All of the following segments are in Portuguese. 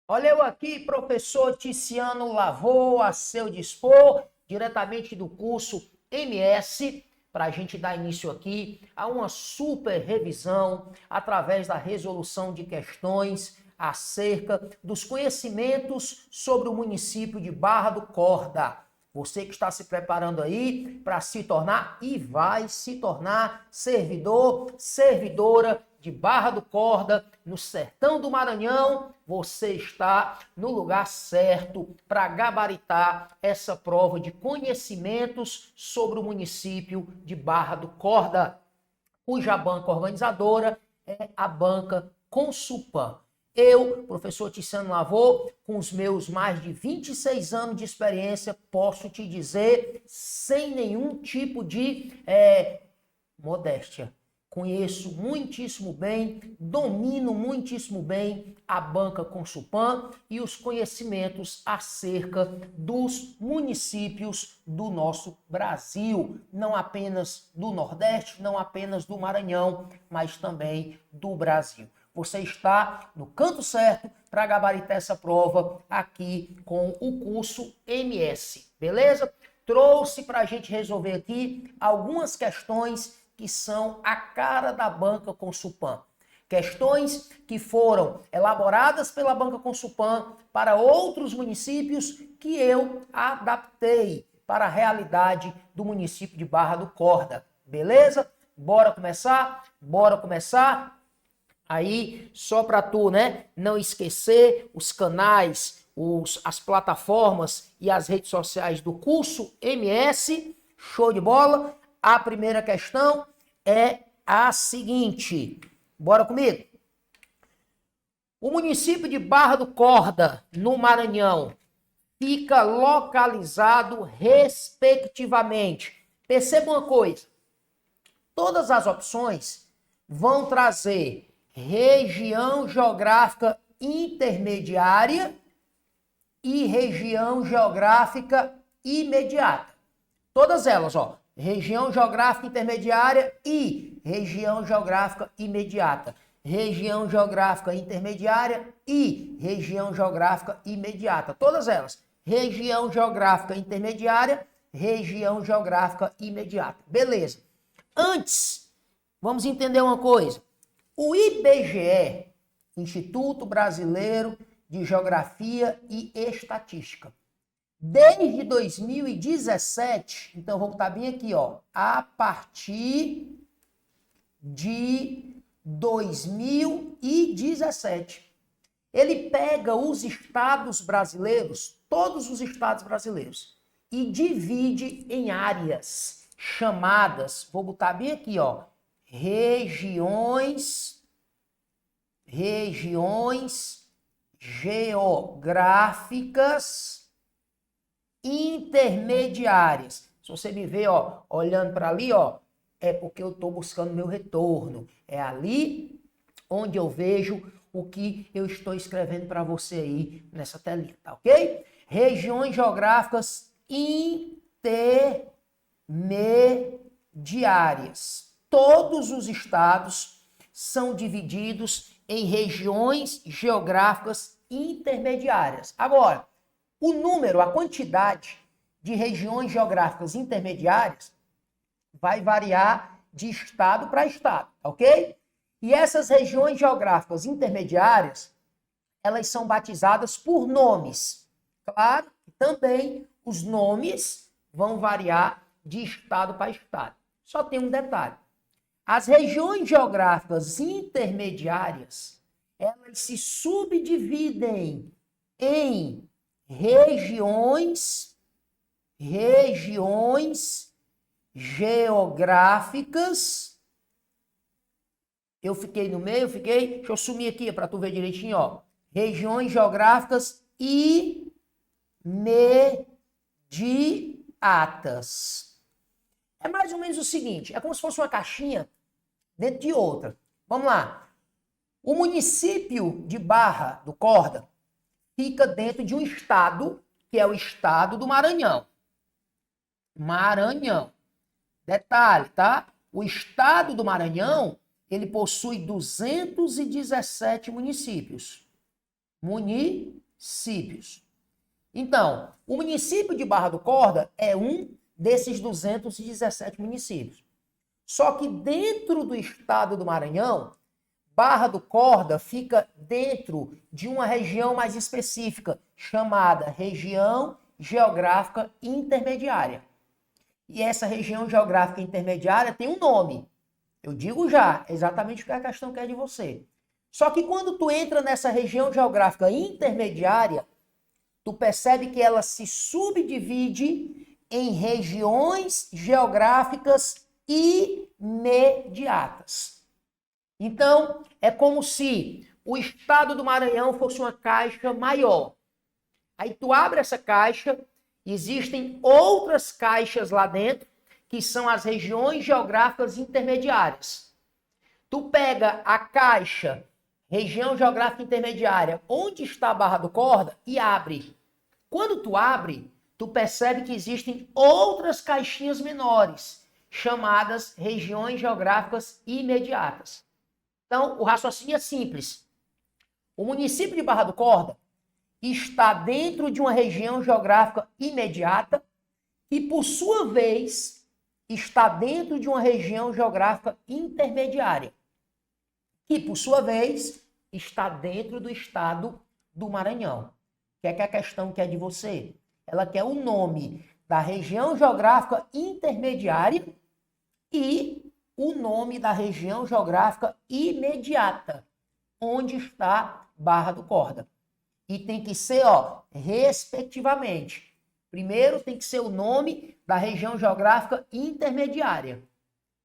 Olha eu aqui, professor Ticiano Lavô, a seu dispor, diretamente do curso MS, para a gente dar início aqui a uma super revisão através da resolução de questões acerca dos conhecimentos sobre o município de Barra do Corda. Você que está se preparando aí para se tornar e vai se tornar servidor, servidora de Barra do Corda, no sertão do Maranhão, você está no lugar certo para gabaritar essa prova de conhecimentos sobre o município de Barra do Corda, cuja banca organizadora é a banca Consulpan. Eu, professor Ticiano Lavô, com os meus mais de 26 anos de experiência, posso te dizer, sem nenhum tipo de modéstia, conheço muitíssimo bem, domino muitíssimo bem a banca Consulpan e os conhecimentos acerca dos municípios do nosso Brasil, não apenas do Nordeste, não apenas do Maranhão, mas também do Brasil. Você está no canto certo para gabaritar essa prova aqui com o curso MS, beleza? Trouxe para a gente resolver aqui algumas questões que são a cara da banca Consulpan. Questões que foram elaboradas pela banca Consulpan para outros municípios que eu adaptei para a realidade do município de Barra do Corda, beleza? Bora começar? Bora começar? Aí, só para tu, né, não esquecer os canais, as plataformas e as redes sociais do curso MS, show de bola? A primeira questão é a seguinte, bora comigo? O município de Barra do Corda, no Maranhão, fica localizado respectivamente. Perceba uma coisa, todas as opções vão trazer região geográfica intermediária e região geográfica imediata. Todas elas, ó, região geográfica intermediária e região geográfica imediata. Região geográfica intermediária e região geográfica imediata. Todas elas. Região geográfica intermediária, região geográfica imediata. Beleza. Antes, vamos entender uma coisa. O IBGE, Instituto Brasileiro de Geografia e Estatística, desde 2017, então vou botar bem aqui, ó, a partir de 2017, ele pega os estados brasileiros, todos os estados brasileiros, e divide em áreas chamadas, vou botar bem aqui, ó, regiões geográficas intermediárias. Se você me vê, ó, olhando para ali, ó, é porque eu estou buscando meu retorno. É ali onde eu vejo o que eu estou escrevendo para você aí nessa telinha, tá ok? Regiões geográficas intermediárias. Todos os estados são divididos em regiões geográficas intermediárias. Agora, o número, a quantidade de regiões geográficas intermediárias vai variar de estado para estado, ok? E essas regiões geográficas intermediárias, elas são batizadas por nomes. Claro que também os nomes vão variar de estado para estado. Só tem um detalhe. As regiões geográficas intermediárias, elas se subdividem em regiões geográficas. Eu fiquei no meio, deixa eu sumir aqui para tu ver direitinho, ó. Regiões geográficas imediatas. É mais ou menos o seguinte, é como se fosse uma caixinha dentro de outra. Vamos lá. O município de Barra do Corda fica dentro de um estado, que é o estado do Maranhão. Maranhão. Detalhe, tá? O estado do Maranhão, ele possui 217 municípios. Então, o município de Barra do Corda é um desses 217 municípios. Só que dentro do estado do Maranhão, Barra do Corda fica dentro de uma região mais específica, chamada região geográfica intermediária. E essa região geográfica intermediária tem um nome. Eu digo já, exatamente o que a questão quer de você. Só que quando tu entra nessa região geográfica intermediária, tu percebe que ela se subdivide em regiões geográficas imediatas. Então, é como se o estado do Maranhão fosse uma caixa maior. Aí tu abre essa caixa, existem outras caixas lá dentro, que são as regiões geográficas intermediárias. Tu pega a caixa, região geográfica intermediária, onde está a Barra do Corda, e abre. Quando tu abre, tu percebe que existem outras caixinhas menores, chamadas regiões geográficas imediatas. Então, o raciocínio é simples. O município de Barra do Corda está dentro de uma região geográfica imediata e, por sua vez, está dentro de uma região geográfica intermediária, que, por sua vez, está dentro do estado do Maranhão. O que é a questão que é de você? Ela quer o nome da região geográfica intermediária e o nome da região geográfica imediata, onde está Barra do Corda. E tem que ser, respectivamente. Primeiro tem que ser o nome da região geográfica intermediária.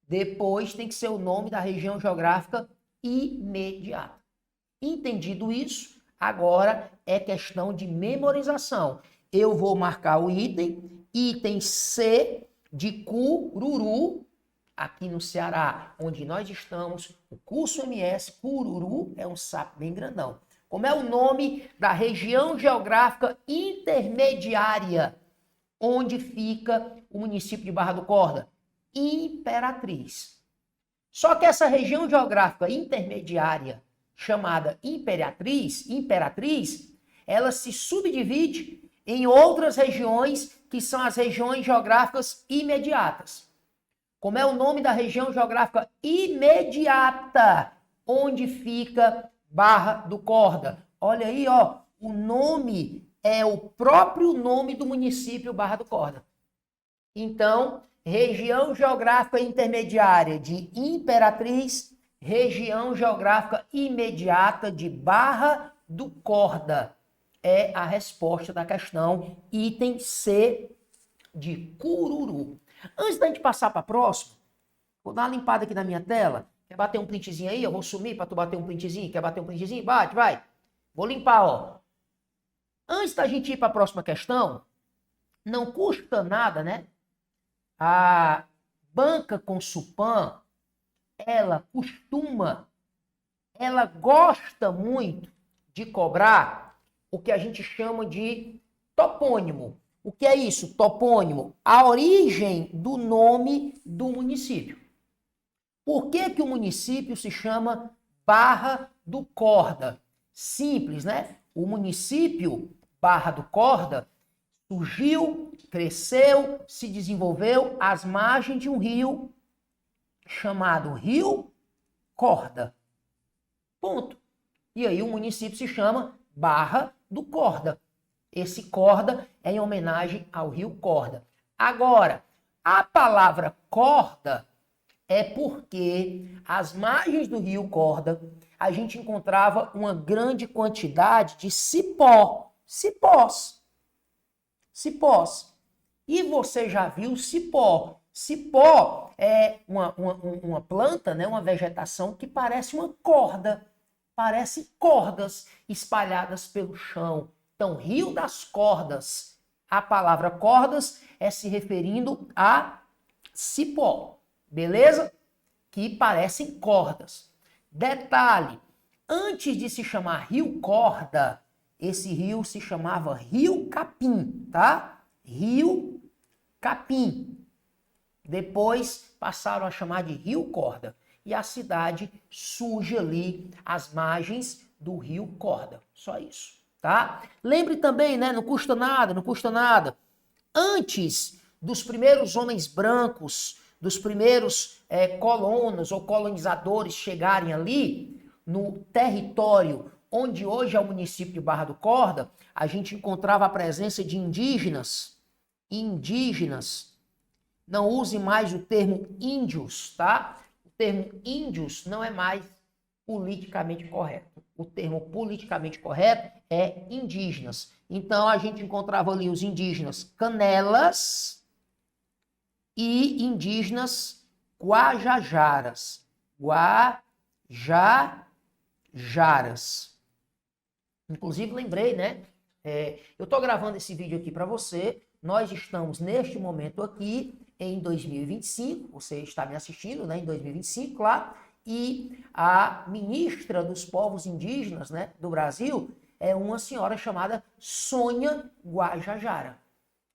Depois tem que ser o nome da região geográfica imediata. Entendido isso, agora é questão de memorização. Eu vou marcar o item C de Cururu, aqui no Ceará, onde nós estamos, o curso MS Cururu é um sapo bem grandão. Como é o nome da região geográfica intermediária, onde fica o município de Barra do Corda? Imperatriz. Só que essa região geográfica intermediária, chamada Imperatriz, ela se subdivide em outras regiões, que são as regiões geográficas imediatas. Como é o nome da região geográfica imediata, onde fica Barra do Corda? Olha aí, o nome é o próprio nome do município Barra do Corda. Então, região geográfica intermediária de Imperatriz, região geográfica imediata de Barra do Corda. É a resposta da questão, item C de Cururu. Antes da gente passar para a próxima, vou dar uma limpada aqui na minha tela. Quer bater um printzinho aí? Eu vou sumir para tu bater um printzinho. Quer bater um printzinho? Bate, vai. Vou limpar, Antes da gente ir para a próxima questão, não custa nada, né? A banca Consulpan, ela gosta muito de cobrar o que a gente chama de topônimo. O que é isso? Topônimo. A origem do nome do município. Por que que o município se chama Barra do Corda? Simples, né? O município Barra do Corda surgiu, cresceu, se desenvolveu às margens de um rio chamado Rio Corda. Ponto. E aí o município se chama Barra do Corda. Esse corda é em homenagem ao rio Corda. Agora, a palavra corda é porque as margens do rio Corda a gente encontrava uma grande quantidade de cipós. E você já viu cipó. Cipó é uma planta, né, uma vegetação que parece uma corda. Parece cordas espalhadas pelo chão. Então, Rio das Cordas. A palavra cordas é se referindo a cipó. Beleza? Que parecem cordas. Detalhe, antes de se chamar Rio Corda, esse rio se chamava Rio Capim, tá? Rio Capim. Depois passaram a chamar de Rio Corda. E a cidade surge ali às margens do Rio Corda. Só isso, tá? Lembre também, né? Não custa nada, não custa nada. Antes dos primeiros homens brancos, dos primeiros colonos ou colonizadores chegarem ali no território onde hoje é o município de Barra do Corda, a gente encontrava a presença de indígenas. Não use mais o termo índios, tá? O termo índios não é mais politicamente correto. O termo politicamente correto é indígenas. Então, a gente encontrava ali os indígenas canelas e indígenas guajajaras. Guajajaras. Inclusive, lembrei, né? Eu estou gravando esse vídeo aqui para você. Nós estamos, neste momento aqui, em 2025. Você está me assistindo, né? Em 2025, claro. E a ministra dos povos indígenas, né, do Brasil é uma senhora chamada Sônia Guajajara.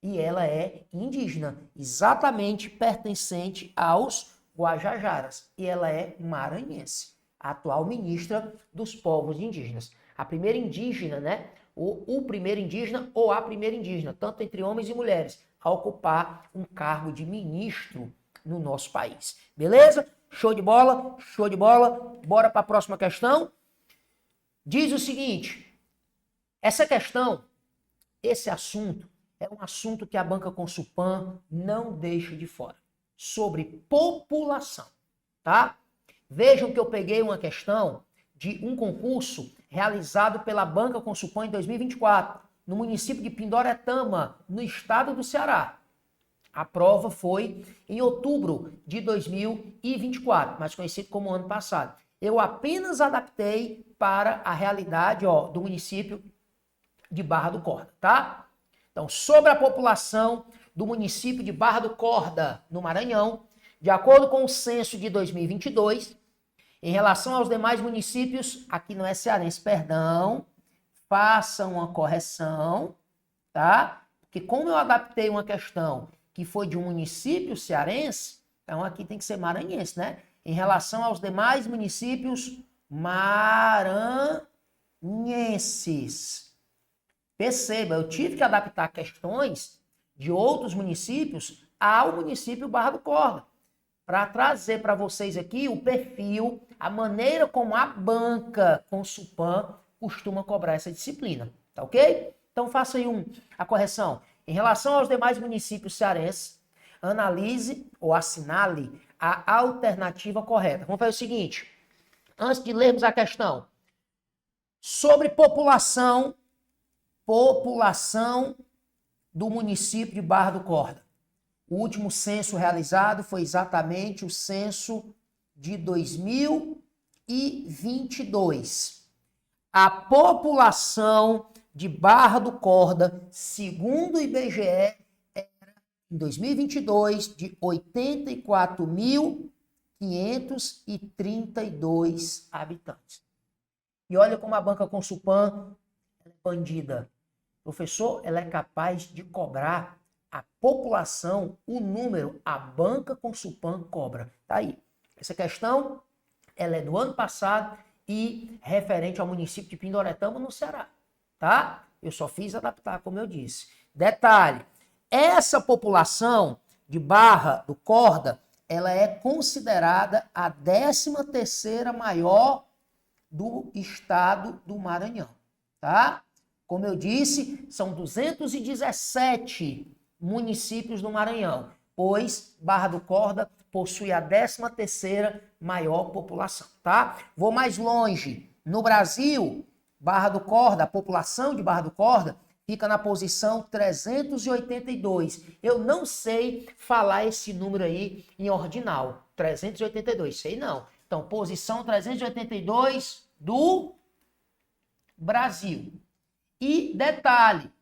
E ela é indígena, exatamente pertencente aos Guajajaras. E ela é maranhense, a atual ministra dos povos indígenas. A primeira indígena, né? O primeiro indígena ou a primeira indígena, tanto entre homens e mulheres, a ocupar um cargo de ministro no nosso país. Beleza? Show de bola? Show de bola. Bora para a próxima questão. Diz o seguinte: essa questão, esse assunto, é um assunto que a Banca Consulpan não deixa de fora. Sobre população, tá? Vejam que eu peguei uma questão de um concurso realizado pela Banca Consulpan em 2024, no município de Pindoretama, no estado do Ceará. A prova foi em outubro de 2024, mais conhecido como ano passado. Eu apenas adaptei para a realidade, do município de Barra do Corda, tá? Então, sobre a população do município de Barra do Corda, no Maranhão, de acordo com o censo de 2022, em relação aos demais municípios, aqui não é cearense, perdão, façam uma correção, tá? Porque como eu adaptei uma questão que foi de um município cearense, então aqui tem que ser maranhense, né? Em relação aos demais municípios maranhenses. Perceba, eu tive que adaptar questões de outros municípios ao município Barra do Corda, para trazer para vocês aqui o perfil, a maneira como a Banca Consulpan costuma cobrar essa disciplina, tá ok? Então faça aí a correção. Em relação aos demais municípios cearenses, analise ou assinale a alternativa correta. Vamos fazer o seguinte, antes de lermos a questão, sobre população do município de Barra do Corda. O último censo realizado foi exatamente o censo de 2022. A população de Barra do Corda, segundo o IBGE, era, em 2022, de 84.532 habitantes. E olha como a Banca Consulpan é bandida. Professor, ela é capaz de cobrar a população, o número, a Banca Consulpan cobra. Tá aí. Essa questão, ela é do ano passado e referente ao município de Pindoretama, no Ceará. Tá? Eu só fiz adaptar, como eu disse. Detalhe, essa população de Barra do Corda, ela é considerada a 13ª maior do estado do Maranhão. Tá? Como eu disse, são 217 municípios no Maranhão, pois Barra do Corda possui a 13ª maior população, tá? Vou mais longe. No Brasil, Barra do Corda, a população de Barra do Corda fica na posição 382. Eu não sei falar esse número aí em ordinal. 382, sei não. Então, posição 382 do Brasil. E detalhe,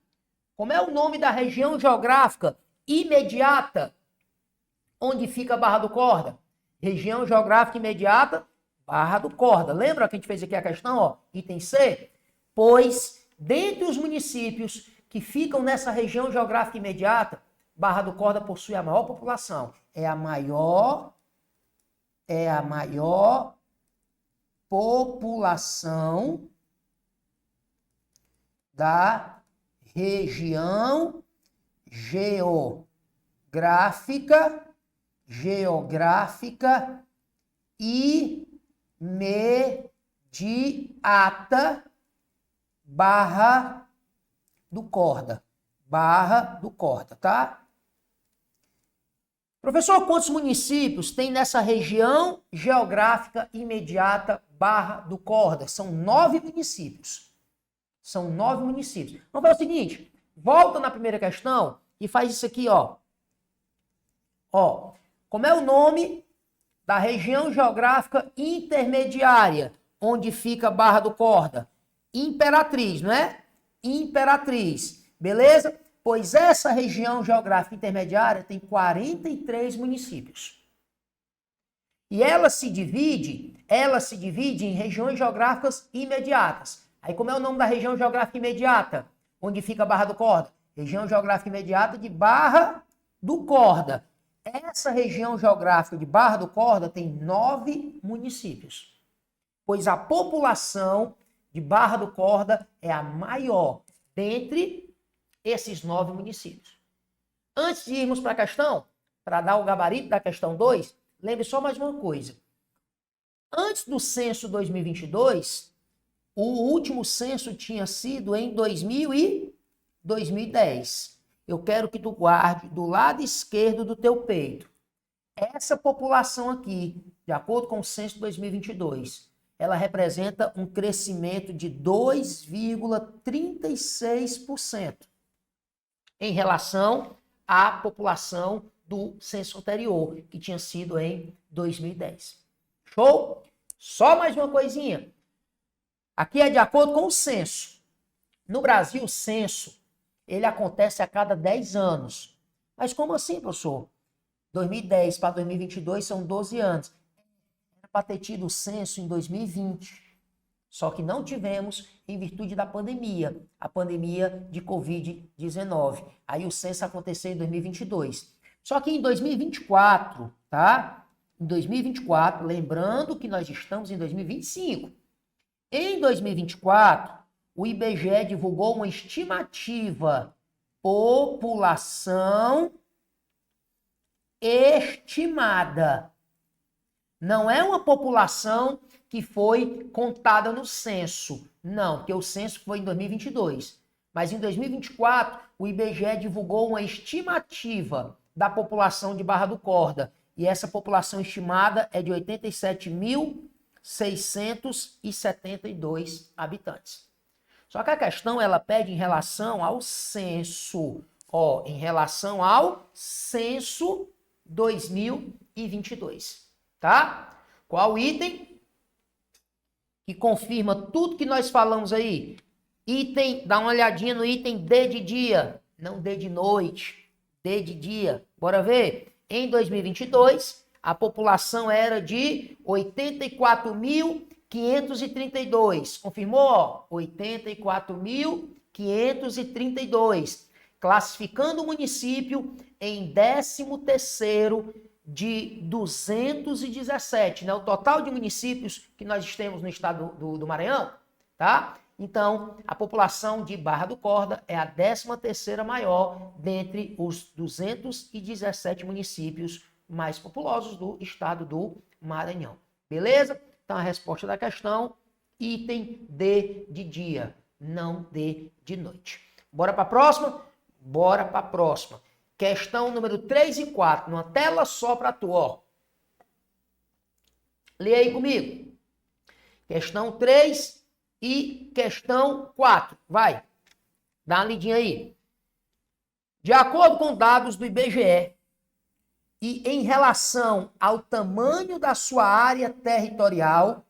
como é o nome da região geográfica imediata onde fica Barra do Corda? Região geográfica imediata, Barra do Corda. Lembra que a gente fez aqui a questão, ó, item C? Pois, dentre os municípios que ficam nessa região geográfica imediata, Barra do Corda possui a maior população. É a maior população da região geográfica imediata Barra do Corda. Barra do Corda, tá? Professor, quantos municípios tem nessa região geográfica imediata Barra do Corda? São 9 municípios. São 9 municípios. Vamos fazer o seguinte, volta na primeira questão e faz isso aqui, ó. Ó, como é o nome da região geográfica intermediária, onde fica Barra do Corda? Imperatriz, não é? Imperatriz, beleza? Pois essa região geográfica intermediária tem 43 municípios. E ela se divide em regiões geográficas imediatas. Aí como é o nome da região geográfica imediata? Onde fica Barra do Corda? Região geográfica imediata de Barra do Corda. Essa região geográfica de Barra do Corda tem 9 municípios. Pois a população de Barra do Corda é a maior dentre esses 9 municípios. Antes de irmos para a questão, para dar o gabarito da questão 2, lembre só mais uma coisa. Antes do censo 2022, o último censo tinha sido em 2010. Eu quero que tu guarde do lado esquerdo do teu peito. Essa população aqui, de acordo com o censo 2022, ela representa um crescimento de 2,36% em relação à população do censo anterior, que tinha sido em 2010. Show? Só mais uma coisinha. Aqui é de acordo com o censo. No Brasil, o censo, ele acontece a cada 10 anos. Mas como assim, professor? 2010 para 2022 são 12 anos. Era para ter tido o censo em 2020. Só que não tivemos em virtude da pandemia, a pandemia de Covid-19. Aí o censo aconteceu em 2022. Só que em 2024, tá? Em 2024, lembrando que nós estamos em 2025. Em 2024, o IBGE divulgou uma estimativa população estimada. Não é uma população que foi contada no censo. Não, porque o censo foi em 2022. Mas em 2024, o IBGE divulgou uma estimativa da população de Barra do Corda. E essa população estimada é de 87.672 habitantes. Só que a questão, ela pede em relação ao censo. Ó, em relação ao censo 2022. Tá? Qual item que confirma tudo que nós falamos aí? Item, dá uma olhadinha no item D de dia, não D de noite, D de dia. Bora ver? Em 2022, a população era de 84.532. Confirmou? 84.532. Classificando o município em 13º de 217, né? O total de municípios que nós temos no estado do Maranhão, tá? Então, a população de Barra do Corda é a 13ª maior dentre os 217 municípios mais populosos do estado do Maranhão. Beleza? Então, a resposta da questão, item D de dia. não dê de noite. Bora para a próxima? Bora para a próxima. Questão número 3 e 4, numa tela só para tu, ó. Lê aí comigo. Questão 3 e questão 4. Vai. Dá uma lidinha aí. De acordo com dados do IBGE e em relação ao tamanho da sua área territorial,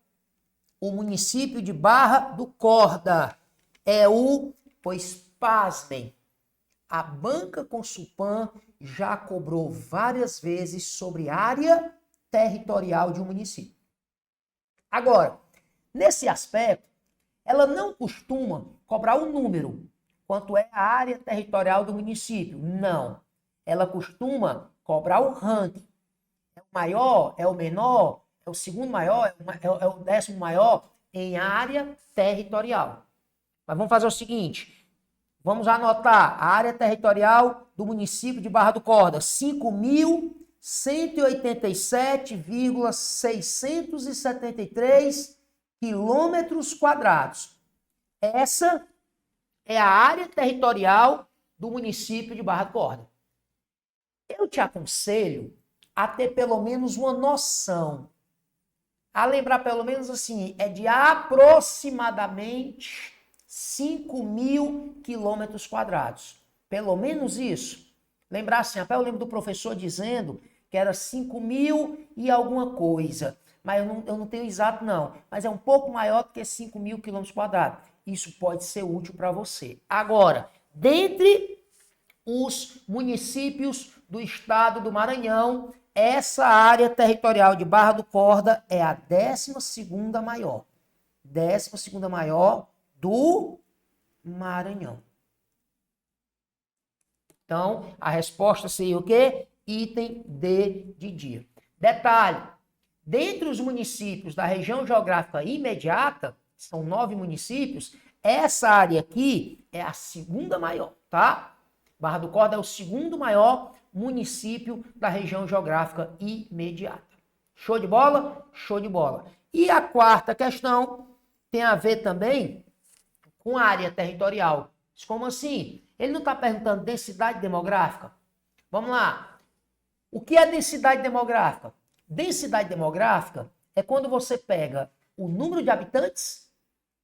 o município de Barra do Corda é pois pasmem, a banca Consulpan já cobrou várias vezes sobre área territorial de um município. Agora, nesse aspecto, ela não costuma cobrar um número, quanto é a área territorial do município. Não. Ela costuma cobrar o ranking. É o maior, é o menor, é o segundo maior, é o 10º maior em área territorial. Mas vamos fazer o seguinte, vamos anotar a área territorial do município de Barra do Corda, 5.187,673 quilômetros quadrados. Essa é a área territorial do município de Barra do Corda. Eu te aconselho a ter pelo menos uma noção, a lembrar pelo menos assim, é de aproximadamente 5.000 quilômetros quadrados. Pelo menos isso. Lembrar assim, eu lembro do professor dizendo que era 5.000 e alguma coisa. Mas eu não tenho exato não. Mas é um pouco maior do que 5.000 quilômetros quadrados. Isso pode ser útil para você. Agora, dentre os municípios do estado do Maranhão, essa área territorial de Barra do Corda é a 12ª maior. 12ª maior do Maranhão. Então, a resposta seria o quê? Item D de dia. Detalhe, dentre os municípios da região geográfica imediata, são 9 municípios, essa área aqui é a 2ª maior, tá? Barra do Corda é o 2º maior município da região geográfica imediata. Show de bola? Show de bola. E a 4ª questão tem a ver também com a área territorial. Como assim? Ele não está perguntando densidade demográfica? Vamos lá. O que é densidade demográfica? Densidade demográfica é quando você pega o número de habitantes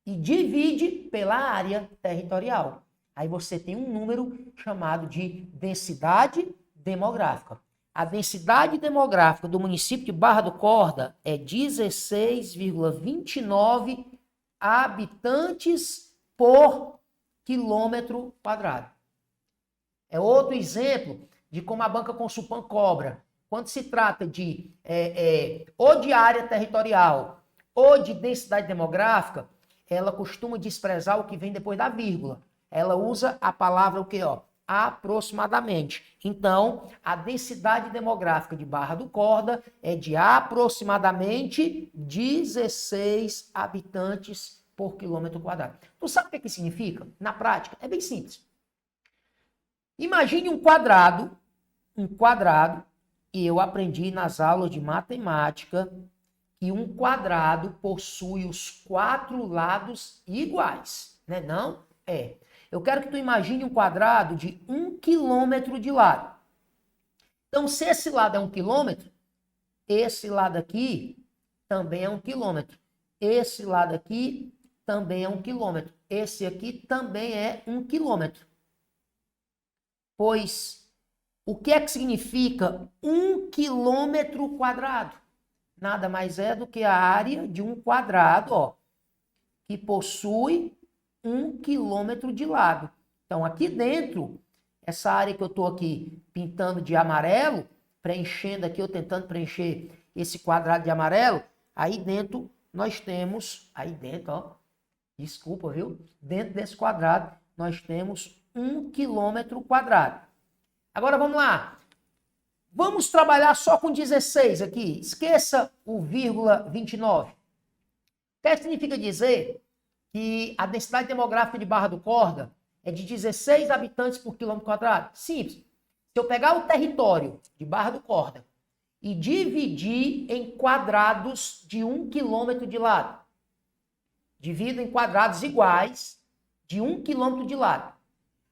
e divide pela área territorial. Aí você tem um número chamado de densidade demográfica. A densidade demográfica do município de Barra do Corda é 16,29 habitantes por quilômetro quadrado. É outro exemplo de como a banca Consulpan cobra. Quando se trata de ou de área territorial ou de densidade demográfica, ela costuma desprezar o que vem depois da vírgula. Ela usa a palavra o quê? Aproximadamente. Então, a densidade demográfica de Barra do Corda é de aproximadamente 16 habitantes por quilômetro quadrado. Tu sabe o que significa? Na prática, é bem simples. Imagine um quadrado, e eu aprendi nas aulas de matemática que um quadrado possui os 4 lados iguais, né? Não? Eu quero que tu imagine um quadrado de 1 quilômetro de lado. Então, se esse lado é 1 quilômetro, esse lado aqui também é 1 quilômetro. Esse lado aqui também é 1 quilômetro. Esse aqui também é 1 quilômetro. Pois, o que é que significa 1 quilômetro quadrado? Nada mais é do que a área de um quadrado, que possui 1 quilômetro de lado. Então, aqui dentro, essa área que eu estou aqui pintando de amarelo, preenchendo aqui, ou tentando preencher esse quadrado de amarelo, aí dentro nós temos, desculpa, viu? Dentro desse quadrado, nós temos 1 quilômetro quadrado. Agora, vamos lá. Vamos trabalhar só com 16 aqui. Esqueça o vírgula 29. O que significa dizer que a densidade demográfica de Barra do Corda é de 16 habitantes por quilômetro quadrado? Simples. Se eu pegar o território de Barra do Corda e dividir em quadrados de 1 quilômetro de lado, divido em quadrados iguais de 1 quilômetro de lado.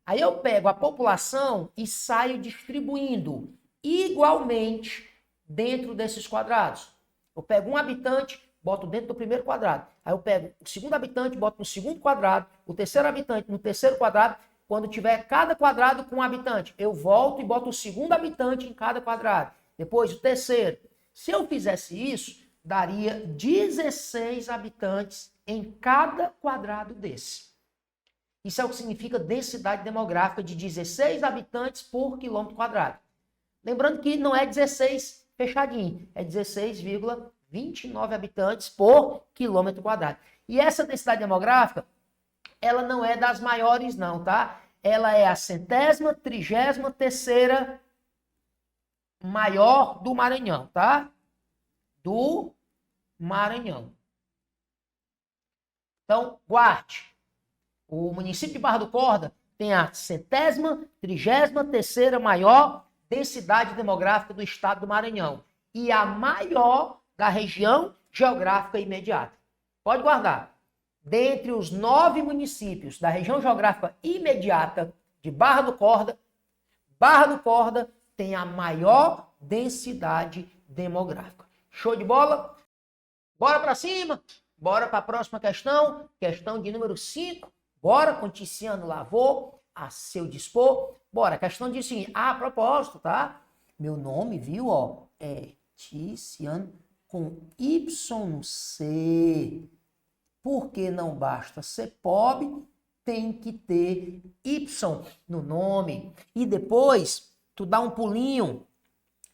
Aí eu pego a população e saio distribuindo igualmente dentro desses quadrados. Eu pego um habitante, boto dentro do primeiro quadrado. Aí eu pego o segundo habitante, boto no segundo quadrado, o terceiro habitante no terceiro quadrado. Quando tiver cada quadrado com um habitante, eu volto e boto o segundo habitante em cada quadrado. Depois o terceiro. Se eu fizesse isso, daria 16 habitantes em cada quadrado desse. Isso é o que significa densidade demográfica de 16 habitantes por quilômetro quadrado. Lembrando que não é 16 fechadinho, é 16,29 habitantes por quilômetro quadrado. E essa densidade demográfica, ela não é das maiores não, tá? Ela é a 133ª maior do Maranhão, tá? Do Maranhão. Então, guarde. O município de Barra do Corda tem a 133ª maior densidade demográfica do estado do Maranhão e a maior da região geográfica imediata. Pode guardar. Dentre os 9 municípios da região geográfica imediata de Barra do Corda tem a maior densidade demográfica. Show de bola? Bora para cima? Bora para a próxima questão, questão de número 5. Bora com Tiziano Lavô, a seu dispor. Bora, a questão diz o seguinte, a propósito, tá? Meu nome, viu, ó, é Tiziano com Y no C. Porque não basta ser pobre, tem que ter Y no nome. E depois, tu dá um pulinho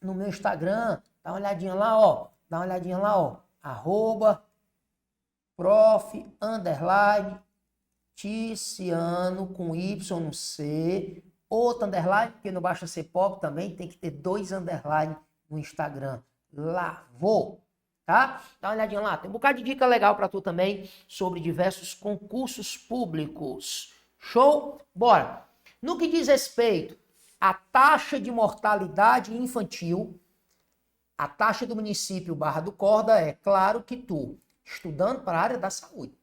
no meu Instagram, dá uma olhadinha lá, ó. @prof_ Tiziano com Y no C. Outro underline, porque não basta ser pobre também, tem que ter 2 underline no Instagram. Lavô. Tá? Dá uma olhadinha lá. Tem um bocado de dica legal para tu também sobre diversos concursos públicos. Show? Bora. No que diz respeito à taxa de mortalidade infantil, a taxa do município Barra do Corda é, claro que tu, estudando para a área da saúde,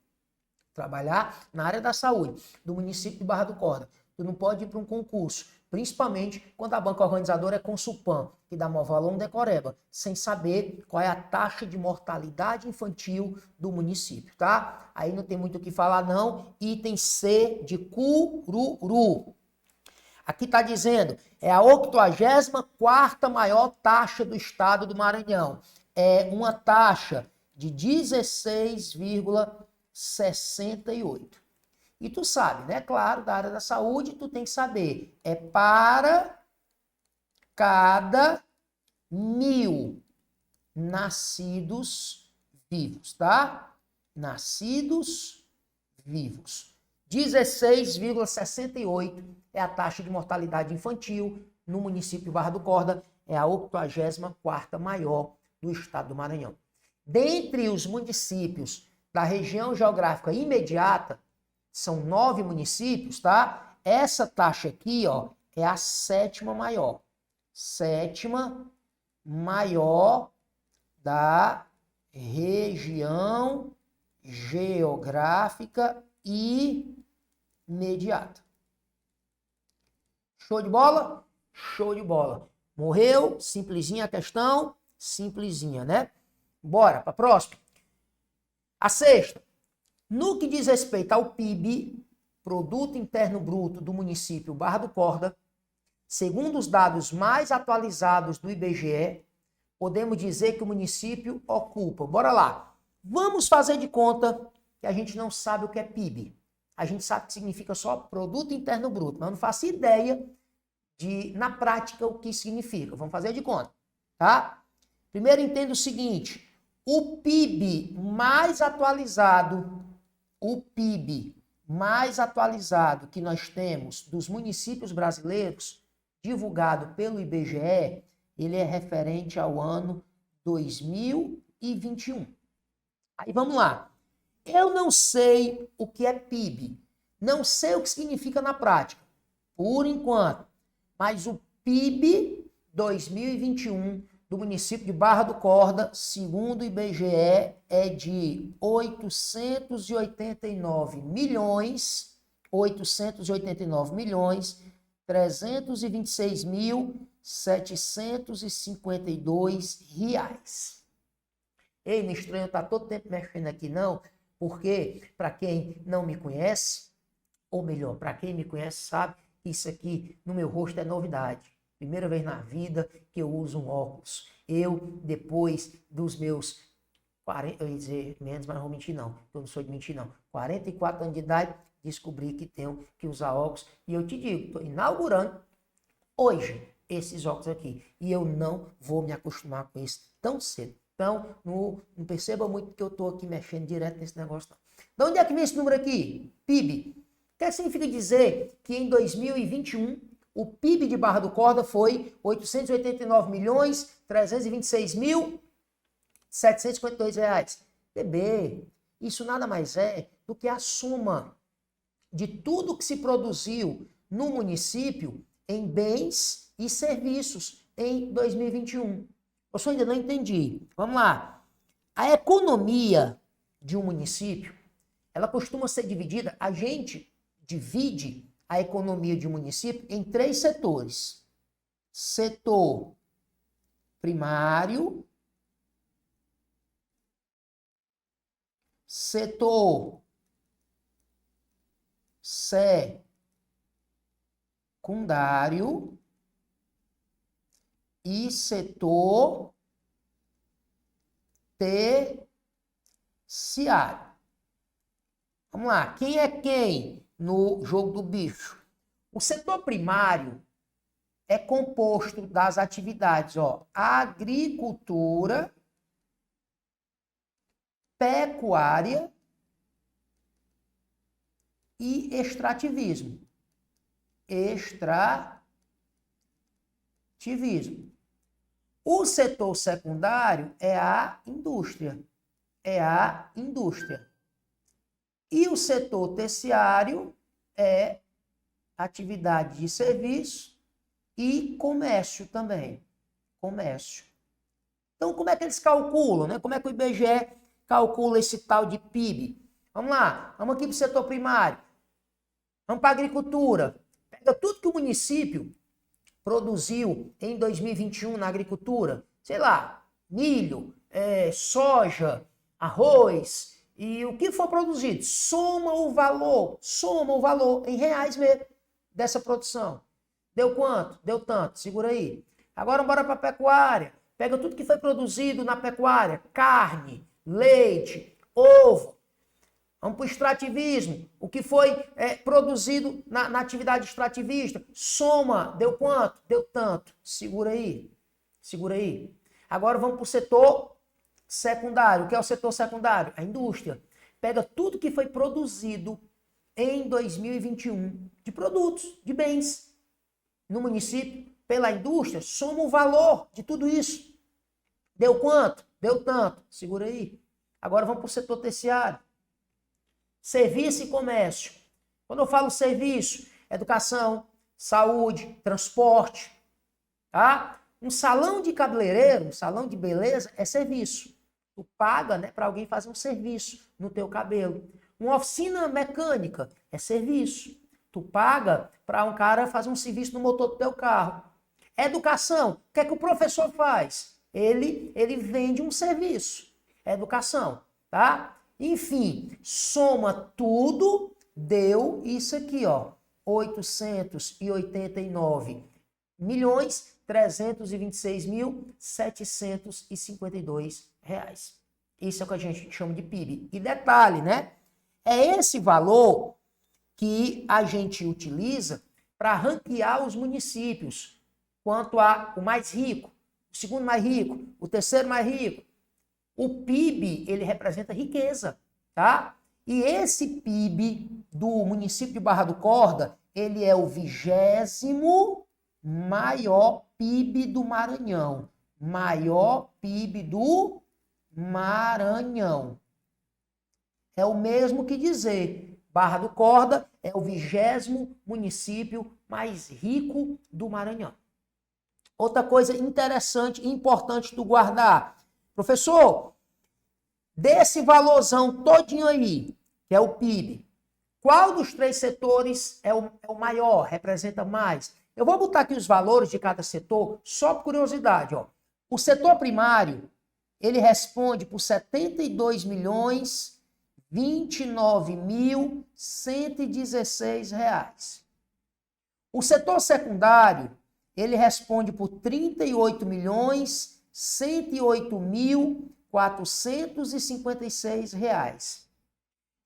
trabalhar na área da saúde do município de Barra do Corda, tu não pode ir para um concurso, principalmente quando a banca organizadora é Consulpan, que dá maior valor no decoreba, sem saber qual é a taxa de mortalidade infantil do município, tá? Aí não tem muito o que falar não, item C de Cururu. Aqui está dizendo, é a 84ª maior taxa do estado do Maranhão. É uma taxa de 16,68. E tu sabe, né? Claro, da área da saúde, tu tem que saber. É para cada 1.000 nascidos vivos, tá? Nascidos vivos. 16,68 é a taxa de mortalidade infantil no município de Barra do Corda. É a 84ª maior do estado do Maranhão. Dentre os municípios da região geográfica imediata, são 9 municípios, tá? Essa taxa aqui, ó, é a 7ª maior. 7ª maior da região geográfica imediata. Show de bola? Show de bola. Morreu? Simplesinha a questão? Simplesinha, né? Bora para a próxima. A 6ª. No que diz respeito ao PIB, Produto Interno Bruto do município Barra do Corda, segundo os dados mais atualizados do IBGE, podemos dizer que o município ocupa. Bora lá. Vamos fazer de conta que a gente não sabe o que é PIB. A gente sabe que significa só Produto Interno Bruto, mas eu não faço ideia de, na prática, o que significa. Vamos fazer de conta, tá? Primeiro entenda o seguinte, o PIB mais atualizado que nós temos dos municípios brasileiros, divulgado pelo IBGE, ele é referente ao ano 2021. Aí vamos lá. Eu não sei o que é PIB, não sei o que significa na prática, por enquanto, mas o PIB 2021 do município de Barra do Corda, segundo o IBGE, é de 889 milhões 889.326.752 reais. Ei, não estranho, tá todo tempo mexendo aqui não, porque para quem não me conhece, ou melhor, para quem me conhece sabe, isso aqui no meu rosto é novidade. Primeira vez na vida que eu uso um óculos. Eu, depois dos meus 40, eu ia dizer menos, mas não vou mentir não, eu não sou de mentir não, 44 anos de idade, descobri que tenho que usar óculos, e eu te digo, estou inaugurando hoje esses óculos aqui, e eu não vou me acostumar com isso tão cedo. Então, não perceba muito que eu estou aqui mexendo direto nesse negócio não. De onde é que vem esse número aqui? PIB. O que significa dizer que em 2021 o PIB de Barra do Corda foi 889.326.752 reais. Bebê, isso nada mais é do que a soma de tudo que se produziu no município em bens e serviços em 2021. Eu só ainda não entendi. Vamos lá. A economia de um município, ela costuma ser dividida, a gente divide a economia de um município em 3 setores. Setor primário, setor secundário e setor terciário. Vamos lá, quem é quem no jogo do bicho? O setor primário é composto das atividades, ó, agricultura, pecuária e extrativismo. Extrativismo. O setor secundário é a indústria. E o setor terciário é atividade de serviço e comércio também. Comércio. Então, como é que eles calculam, né? Como é que o IBGE calcula esse tal de PIB? Vamos lá, vamos aqui para o setor primário. Vamos para a agricultura. Pega tudo que o município produziu em 2021 na agricultura. Sei lá, milho, soja, arroz e o que for produzido. Soma o valor em reais mesmo dessa produção. Deu quanto? Deu tanto. Segura aí. Agora bora para a pecuária. Pega tudo que foi produzido na pecuária. Carne, leite, ovo. Vamos para o extrativismo. O que foi produzido na atividade extrativista. Soma. Deu quanto? Deu tanto. Segura aí. Agora vamos para o setor secundário. O que é o setor secundário? A indústria. Pega tudo que foi produzido em 2021 de produtos, de bens no município pela indústria. Soma o valor de tudo isso. Deu quanto? Deu tanto. Segura aí. Agora vamos para o setor terciário. Serviço e comércio. Quando eu falo serviço, educação, saúde, transporte, tá? Um salão de cabeleireiro, um salão de beleza é serviço. Tu paga, né, para alguém fazer um serviço no teu cabelo. Uma oficina mecânica é serviço. Tu paga para um cara fazer um serviço no motor do teu carro. Educação, o que é que o professor faz? Ele vende um serviço. Educação, tá? Enfim, soma tudo, deu isso aqui, ó, 889.326.752 reais. Isso é o que a gente chama de PIB. E detalhe, né? É esse valor que a gente utiliza para ranquear os municípios quanto a o mais rico, o segundo mais rico, o terceiro mais rico. O PIB, ele representa riqueza, tá? E esse PIB do município de Barra do Corda, ele é o 20º maior PIB do Maranhão. Maior PIB do Maranhão. É o mesmo que dizer, Barra do Corda é o 20º município mais rico do Maranhão. Outra coisa interessante e importante tu guardar. Professor, desse valorzão todinho aí, que é o PIB, Qual dos três setores é o maior, representa mais? Eu vou botar aqui os valores de cada setor, só por curiosidade. Ó. O setor primário, ele responde por 72.029.116 reais. O setor secundário, ele responde por 38.108.456 reais.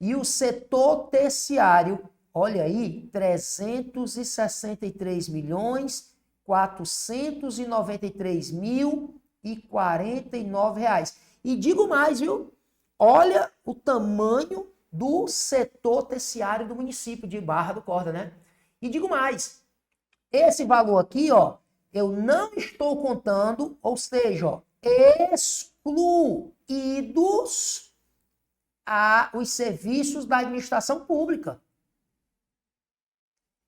E o setor terciário, olha aí, 363.493.049 reais. E digo mais, viu? Olha o tamanho do setor terciário do município de Barra do Corda, né? E digo mais, esse valor aqui, ó, eu não estou contando, ou seja, ó, excluídos os serviços da administração pública.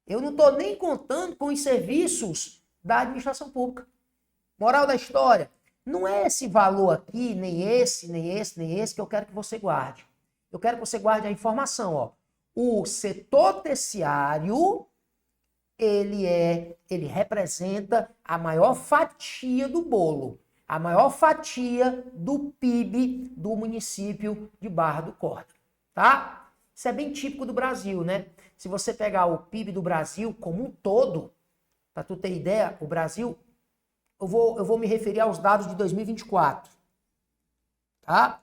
Eu não estou nem contando com os serviços da administração pública. Moral da história, não é esse valor aqui, nem esse, nem esse, nem esse, que eu quero que você guarde. Eu quero que você guarde a informação, ó. O setor terciário, ele representa a maior fatia do bolo, a maior fatia do PIB do município de Barra do Corda, tá? Isso é bem típico do Brasil, né? Se você pegar o PIB do Brasil como um todo, para tu ter ideia, o Brasil, eu vou me referir aos dados de 2024, tá?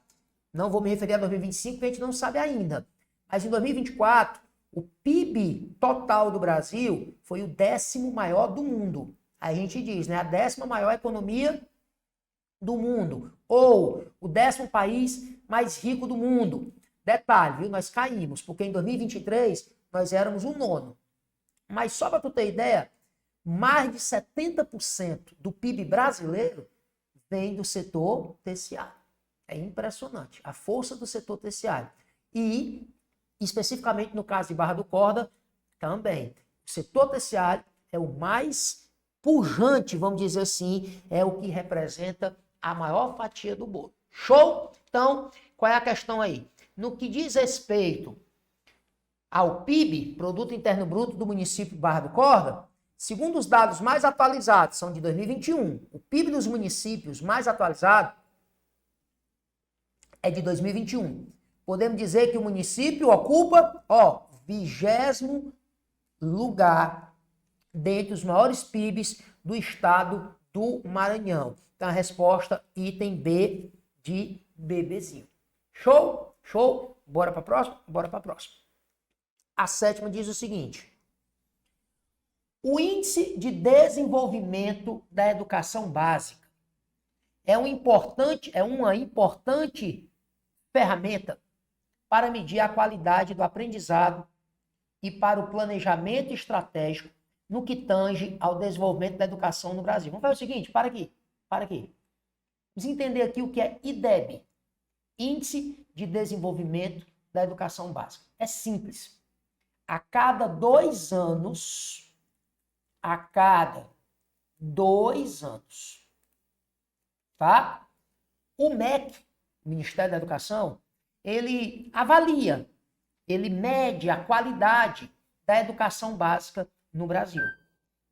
Não vou me referir a 2025, porque a gente não sabe ainda. Mas em 2024, o PIB total do Brasil foi o 10º maior do mundo. A gente diz, né? A 10ª maior economia do mundo. Ou o 10º país mais rico do mundo. Detalhe, viu? Nós caímos, porque em 2023 nós éramos o 9º. Mas só para tu ter ideia, mais de 70% do PIB brasileiro vem do setor terciário. É impressionante a força do setor terciário. E, especificamente no caso de Barra do Corda, também. O setor terciário é o mais pujante, vamos dizer assim, é o que representa a maior fatia do bolo. Show? Então, qual é a questão aí? No que diz respeito ao PIB, Produto Interno Bruto do município de Barra do Corda, segundo os dados mais atualizados, são de 2021, o PIB dos municípios mais atualizado é de 2021. Podemos dizer que o município ocupa, 20º lugar dentre os maiores PIBs do estado do Maranhão. Então, a resposta, item B de bebezinho. Show? Show? Bora para a próxima? Bora para a próxima. A 7ª diz o seguinte: o Índice de Desenvolvimento da Educação Básica é uma importante ferramenta para medir a qualidade do aprendizado e para o planejamento estratégico no que tange ao desenvolvimento da educação no Brasil. Vamos fazer o seguinte, para aqui. Vamos entender aqui o que é IDEB, Índice de Desenvolvimento da Educação Básica. É simples. A cada 2 anos, tá? O MEC, Ministério da Educação, ele avalia, ele mede a qualidade da educação básica no Brasil.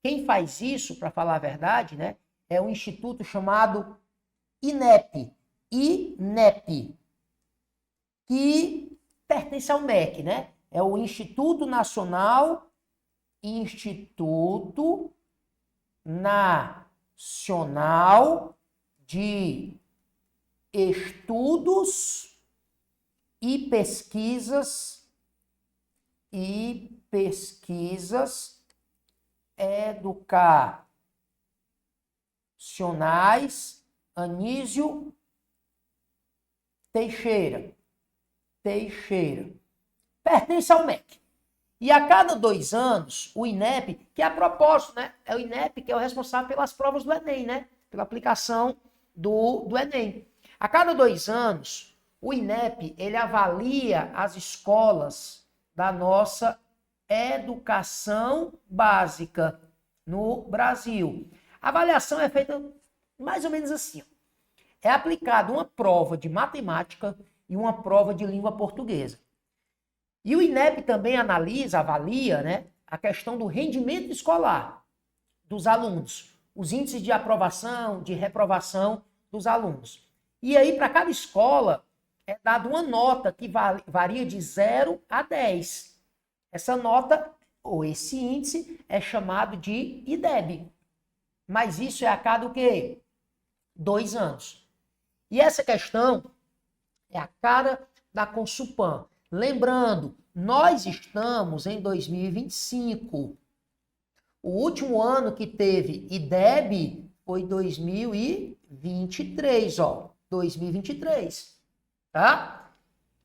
Quem faz isso, para falar a verdade, né, é um instituto chamado INEP, que pertence ao MEC, né? É o Instituto Nacional de Estudos e Pesquisas Educacionais Anísio Teixeira. Pertence ao MEC. E a cada 2 anos, o INEP, que é a propósito, né? É o INEP que é o responsável pelas provas do Enem, né? Pela aplicação do Enem. A cada 2 anos, o INEP, ele avalia as escolas da nossa educação básica no Brasil. A avaliação é feita mais ou menos assim. É aplicada uma prova de matemática e uma prova de língua portuguesa. E o INEP também avalia, né, a questão do rendimento escolar dos alunos, os índices de aprovação, de reprovação dos alunos. E aí, para cada escola, é dada uma nota que varia de 0 a 10. Essa nota, ou esse índice, é chamado de IDEB. Mas isso é a cada o quê? 2 anos. E essa questão é a cara da Consulpan. Lembrando, nós estamos em 2025. O último ano que teve IDEB foi 2023, ó. 2023, tá?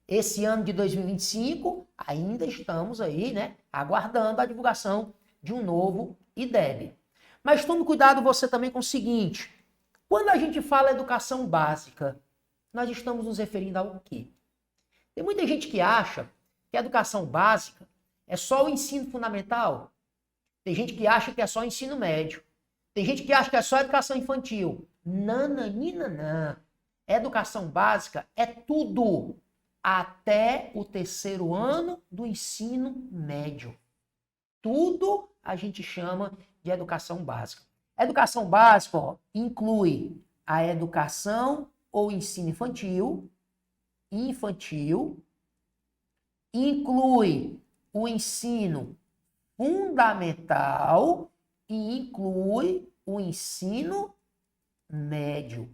Esse ano de 2025, ainda estamos aí, né, aguardando a divulgação de um novo IDEB. Mas tome cuidado você também com o seguinte, quando a gente fala educação básica, nós estamos nos referindo ao quê? Tem muita gente que acha que a educação básica é só o ensino fundamental. Tem gente que acha que é só o ensino médio. Tem gente que acha que é só a educação infantil. Nananina. Educação básica é tudo até o 3º ano do ensino médio. Tudo a gente chama de educação básica. Educação básica, ó, inclui a educação ou ensino infantil, inclui o ensino fundamental e inclui o ensino médio.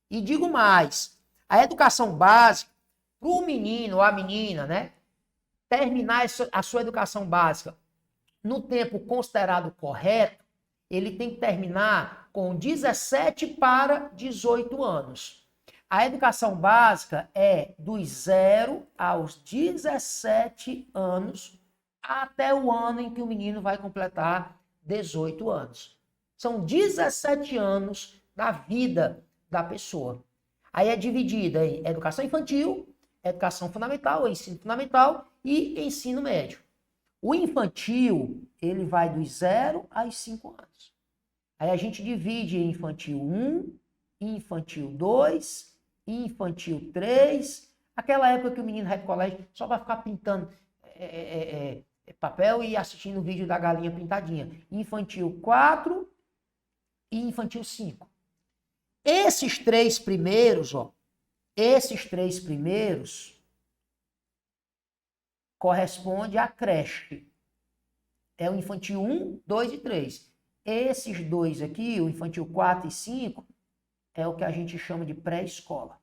E digo mais, a educação básica, para o menino ou a menina, né, terminar a sua educação básica no tempo considerado correto, ele tem que terminar com 17 para 18 anos. A educação básica é dos 0 aos 17 anos, até o ano em que o menino vai completar 18 anos. São 17 anos da vida da pessoa. Aí é dividida em educação infantil, educação fundamental, ensino fundamental e ensino médio. O infantil, ele vai dos 0 aos 5 anos. Aí a gente divide em infantil 1, infantil 2, infantil 3, aquela época que o menino vai pro colégio só vai ficar pintando papel e assistindo o vídeo da galinha pintadinha. Infantil 4 e infantil 5. Esses 3 primeiros, ó, corresponde à creche. É o infantil 1, 2 e 3. Esses 2 aqui, o infantil 4 e 5, é o que a gente chama de pré-escola.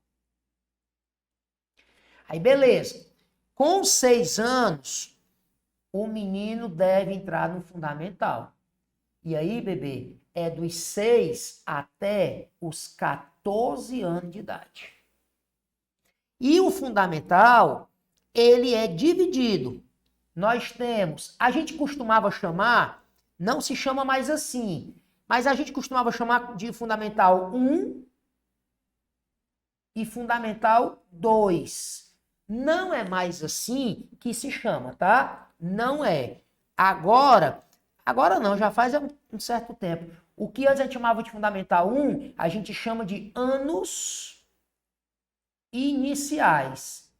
Aí, beleza. Com 6 anos, o menino deve entrar no fundamental. E aí, bebê, é dos 6 até os 14 anos de idade. E o fundamental, ele é dividido. Nós temos, a gente costumava chamar, não se chama mais assim, mas a gente costumava chamar de fundamental 1 e fundamental 2. Não é mais assim que se chama, tá? Não é. Agora não, já faz um certo tempo. O que a gente chamava de fundamental 1, a gente chama de anos iniciais.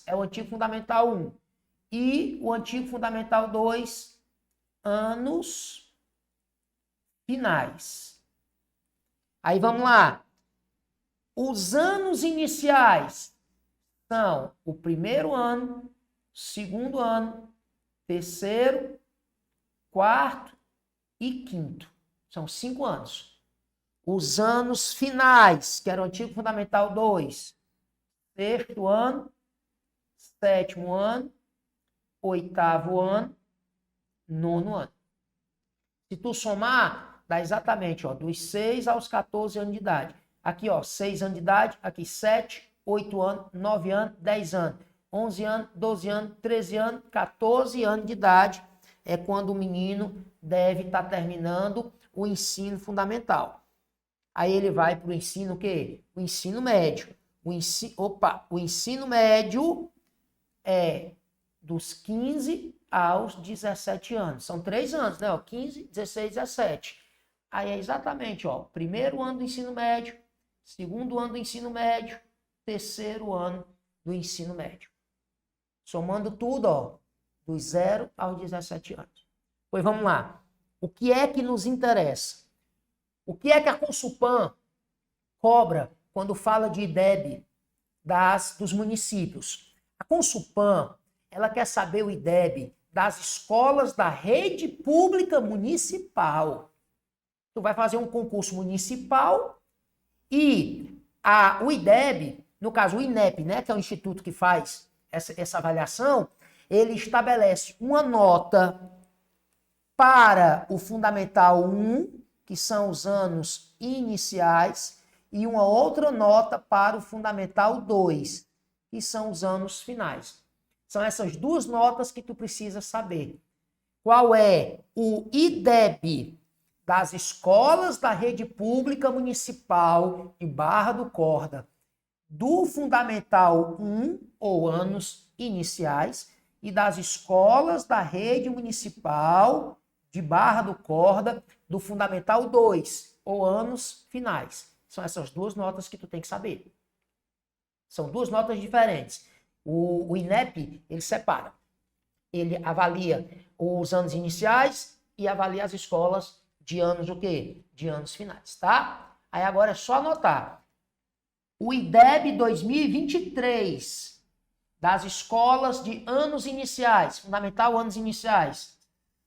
É o antigo fundamental 1. E o antigo fundamental 2, anos finais. Aí vamos lá. Os anos iniciais são o 1º ano, 2º ano, 3º, 4º e 5º. São 5 anos. Os anos finais, que era o antigo fundamental 2, 6º ano, 7º ano, 8º ano, 9º ano. Se tu somar, dá exatamente, ó, dos 6 aos 14 anos de idade. Aqui, ó, 6 anos de idade, aqui 7, 8 anos, 9 anos, 10 anos, 11 anos, 12 anos, 13 anos, 14 anos de idade é quando o menino deve estar terminando o ensino fundamental. Aí ele vai para o ensino o quê? O ensino médio. O ensino médio é dos 15 aos 17 anos. São 3 anos, né? 15, 16, 17. Aí é exatamente, ó, 1º ano do ensino médio, 2º ano do ensino médio, 3º ano do do ensino médio. Somando tudo, ó, dos 0 aos 17 anos. Pois vamos lá. O que é que nos interessa? O que é que a Consulpan cobra quando fala de IDEB dos municípios? A Consulpan, ela quer saber o IDEB das escolas da rede pública municipal. Tu vai fazer um concurso municipal e o IDEB, no caso o INEP, né, que é o instituto que faz essa avaliação, ele estabelece uma nota para o Fundamental 1, que são os anos iniciais, e uma outra nota para o Fundamental 2, que são os anos finais. São essas duas notas que tu precisa saber. Qual é o IDEB das escolas da rede pública municipal de Barra do Corda, do Fundamental 1, ou anos iniciais, e das escolas da rede municipal de Barra do Corda, do Fundamental 2, ou anos finais. São essas duas notas que tu tem que saber. São duas notas diferentes. O INEP, ele separa. Ele avalia os anos iniciais e avalia as escolas de anos o quê? De anos finais, tá? Aí agora é só anotar. O IDEB 2023 das escolas de anos iniciais, Fundamental anos iniciais,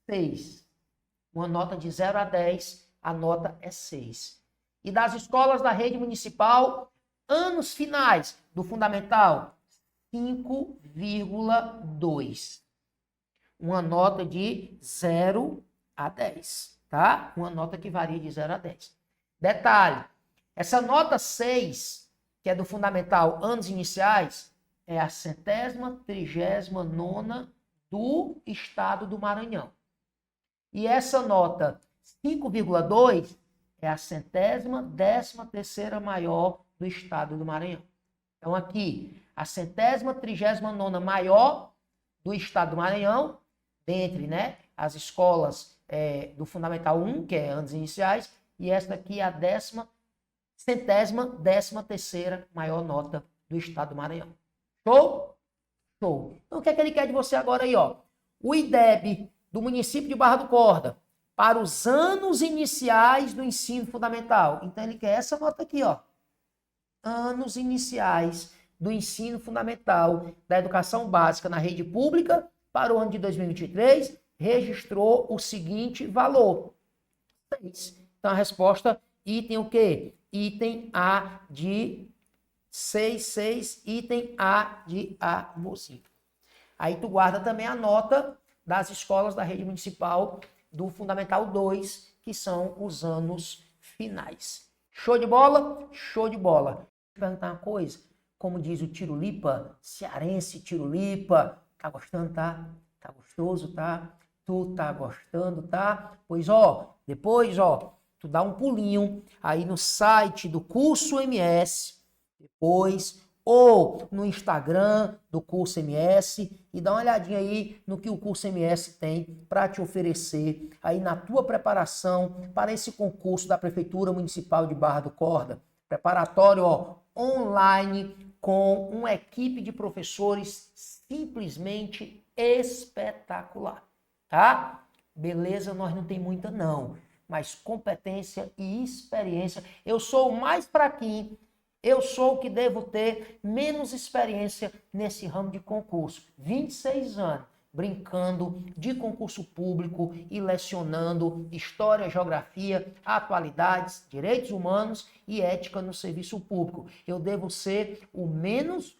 6. Uma nota de 0 a 10, a nota é 6. E das escolas da rede municipal, anos finais do Fundamental, 5,2. Uma nota de 0 a 10, tá? Uma nota que varia de 0 a 10. Detalhe, essa nota 6, que é do Fundamental anos iniciais, é a 139ª do estado do Maranhão. E essa nota 5,2 é a 113ª maior do estado do Maranhão. Então aqui, a 139ª maior do estado do Maranhão, dentre, né, as escolas do Fundamental 1, que é anos iniciais, e esta aqui é a 113ª maior nota do estado do Maranhão. Show? Show. Então o que é que ele quer de você agora aí, ó? O IDEB do município de Barra do Corda para os anos iniciais do ensino fundamental. Então ele quer essa nota aqui, ó. Anos iniciais do ensino fundamental da educação básica na rede pública para o ano de 2023 registrou o seguinte valor. 6. Então a resposta item o quê? Item A de 6, item A de amorzinho. Aí tu guarda também a nota das escolas da rede municipal do Fundamental 2, que são os anos finais. Show de bola? Show de bola. Vou te perguntar uma coisa, como diz o Tirulipa, cearense Tirulipa, tá gostando, tá? Tá gostoso, tá? Tu tá gostando, tá? Pois, ó, depois, ó, tu dá um pulinho aí no site do curso MS, depois, ou no Instagram do curso MS, e dá uma olhadinha aí no que o curso MS tem para te oferecer aí na tua preparação para esse concurso da Prefeitura Municipal de Barra do Corda. Preparatório, ó, online, com uma equipe de professores simplesmente espetacular, tá? Beleza, nós não tem muita não, mas competência e experiência. Eu sou o mais fraquinho, eu sou o que devo ter menos experiência nesse ramo de concurso. 26 anos brincando de concurso público e lecionando história, geografia, atualidades, direitos humanos e ética no serviço público. Eu devo ser o menos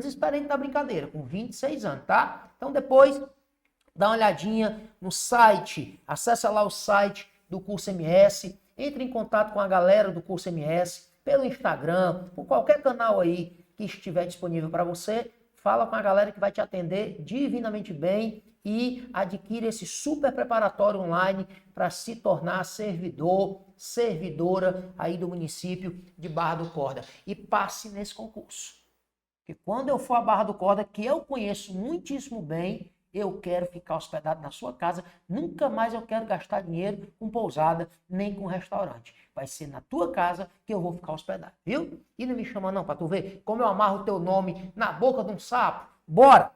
experiente da brincadeira, com 26 anos, tá? Então depois dá uma olhadinha no site, acessa lá o site do curso MS, entre em contato com a galera do curso MS, pelo Instagram, por qualquer canal aí que estiver disponível para você, fala com a galera que vai te atender divinamente bem e adquire esse super preparatório online para se tornar servidor, servidora aí do município de Barra do Corda. E passe nesse concurso. Porque quando eu for a Barra do Corda, que eu conheço muitíssimo bem, eu quero ficar hospedado na sua casa, nunca mais eu quero gastar dinheiro com pousada, nem com restaurante. Vai ser na tua casa que eu vou ficar hospedado, viu? E não me chama não, para tu ver como eu amarro o teu nome na boca de um sapo. Bora!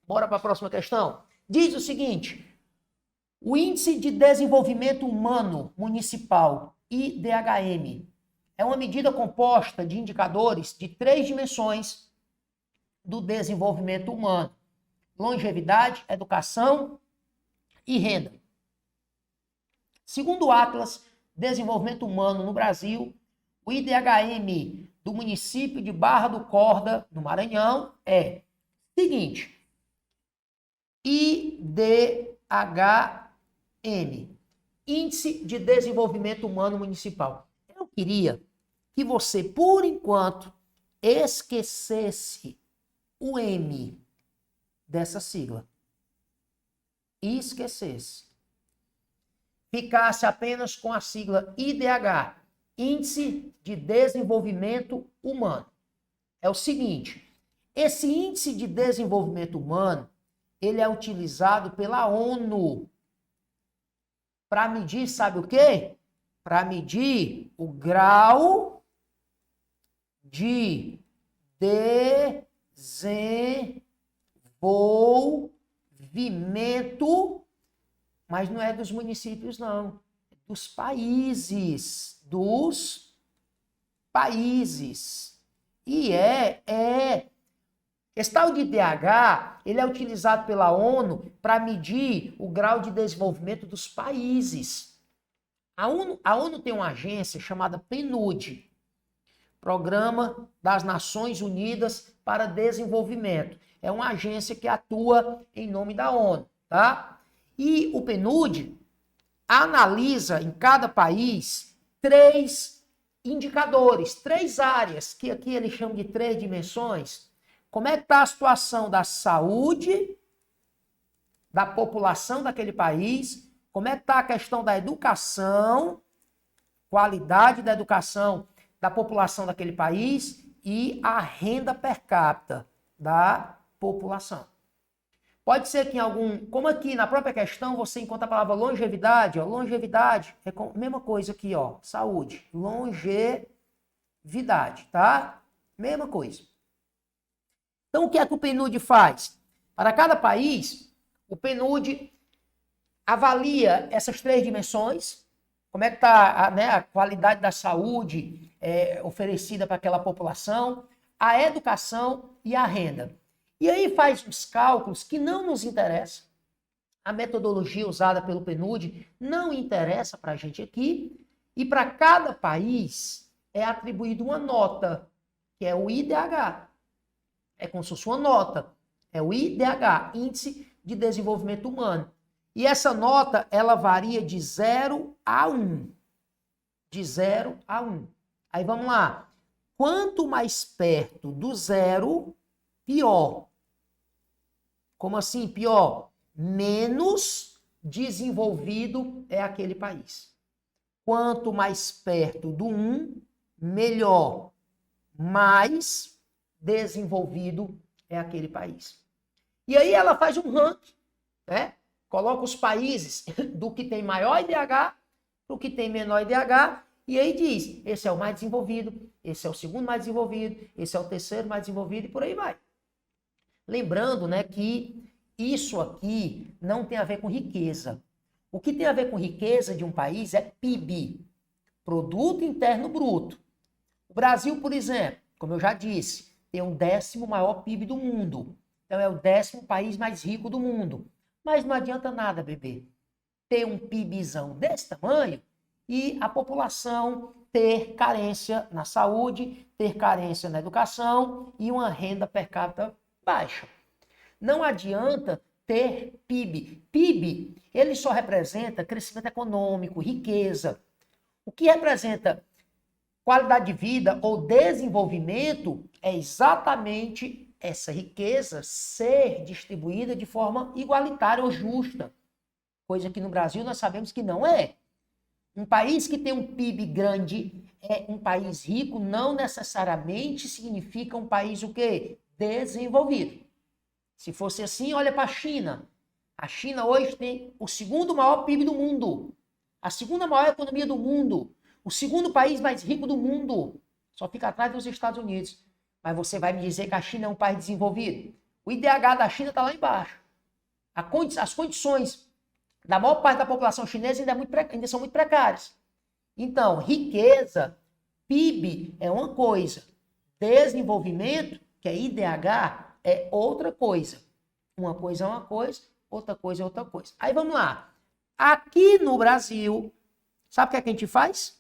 Bora para a próxima questão. Diz o seguinte, o Índice de Desenvolvimento Humano Municipal, IDHM, é uma medida composta de indicadores de 3 dimensões do desenvolvimento humano: longevidade, educação e renda. Segundo o Atlas Desenvolvimento Humano no Brasil, o IDHM do município de Barra do Corda, no Maranhão, é o seguinte: IDHM, Índice de Desenvolvimento Humano Municipal. Eu queria que você, por enquanto, esquecesse o M dessa sigla. Esquecesse. Ficasse apenas com a sigla IDH, Índice de Desenvolvimento Humano. É o seguinte, esse Índice de Desenvolvimento Humano, ele é utilizado pela ONU para medir, sabe o quê? Para medir o grau de desenvolvimento, mas não é dos municípios, não. É dos países. Dos países. E esse tal de IDH, ele é utilizado pela ONU para medir o grau de desenvolvimento dos países. A ONU tem uma agência chamada PNUD, Programa das Nações Unidas para Desenvolvimento. É uma agência que atua em nome da ONU, tá? E o PNUD analisa em cada país 3 indicadores, 3 áreas, que aqui eles chamam de 3 dimensões. Como é que está a situação da saúde da população daquele país? Como é que está a questão da educação, qualidade da educação da população daquele país e a renda per capita da população. Pode ser que em algum, como aqui na própria questão você encontra a palavra longevidade, ó, longevidade é a mesma coisa aqui, ó, saúde, longevidade, tá? Mesma coisa. Então, o que é que o PNUD faz? Para cada país, o PNUD avalia essas 3 dimensões, como é que está a qualidade da saúde oferecida para aquela população, a educação e a renda. E aí faz os cálculos que não nos interessam. A metodologia usada pelo PNUD não interessa para a gente aqui. E para cada país é atribuída uma nota, que é o IDH. É como se fosse uma nota. É o IDH, Índice de Desenvolvimento Humano. E essa nota, ela varia de 0 a 1. De 0 a 1. Aí vamos lá. Quanto mais perto do 0, pior. Como assim pior? Menos desenvolvido é aquele país. Quanto mais perto do 1, melhor. Mais desenvolvido é aquele país. E aí ela faz um ranking, né? Coloca os países do que tem maior IDH para o que tem menor IDH, e aí diz, esse é o mais desenvolvido, esse é o segundo mais desenvolvido, esse é o terceiro mais desenvolvido, e por aí vai. Lembrando, né, que isso aqui não tem a ver com riqueza. O que tem a ver com riqueza de um país é PIB, Produto Interno Bruto. O Brasil, por exemplo, como eu já disse, tem o 10º maior PIB do mundo. Então é o 10º país mais rico do mundo. Mas não adianta nada, bebê, ter um PIBzão desse tamanho e a população ter carência na saúde, ter carência na educação e uma renda per capita baixa. Não adianta ter PIB. PIB, ele só representa crescimento econômico, riqueza. O que representa qualidade de vida ou desenvolvimento é exatamente essa riqueza ser distribuída de forma igualitária ou justa. Coisa que no Brasil nós sabemos que não é. Um país que tem um PIB grande é um país rico, não necessariamente significa um país o quê? Desenvolvido. Se fosse assim, olha para a China. A China hoje tem o segundo maior PIB do mundo. A segunda maior economia do mundo. O segundo país mais rico do mundo. Só fica atrás dos Estados Unidos. Mas você vai me dizer que a China é um país desenvolvido? O IDH da China está lá embaixo. As condições da maior parte da população chinesa ainda são muito precárias. Então, riqueza, PIB é uma coisa. Desenvolvimento, que é IDH, é outra coisa. Uma coisa é uma coisa, outra coisa é outra coisa. Aí vamos lá. Aqui no Brasil, sabe o que é que a gente faz?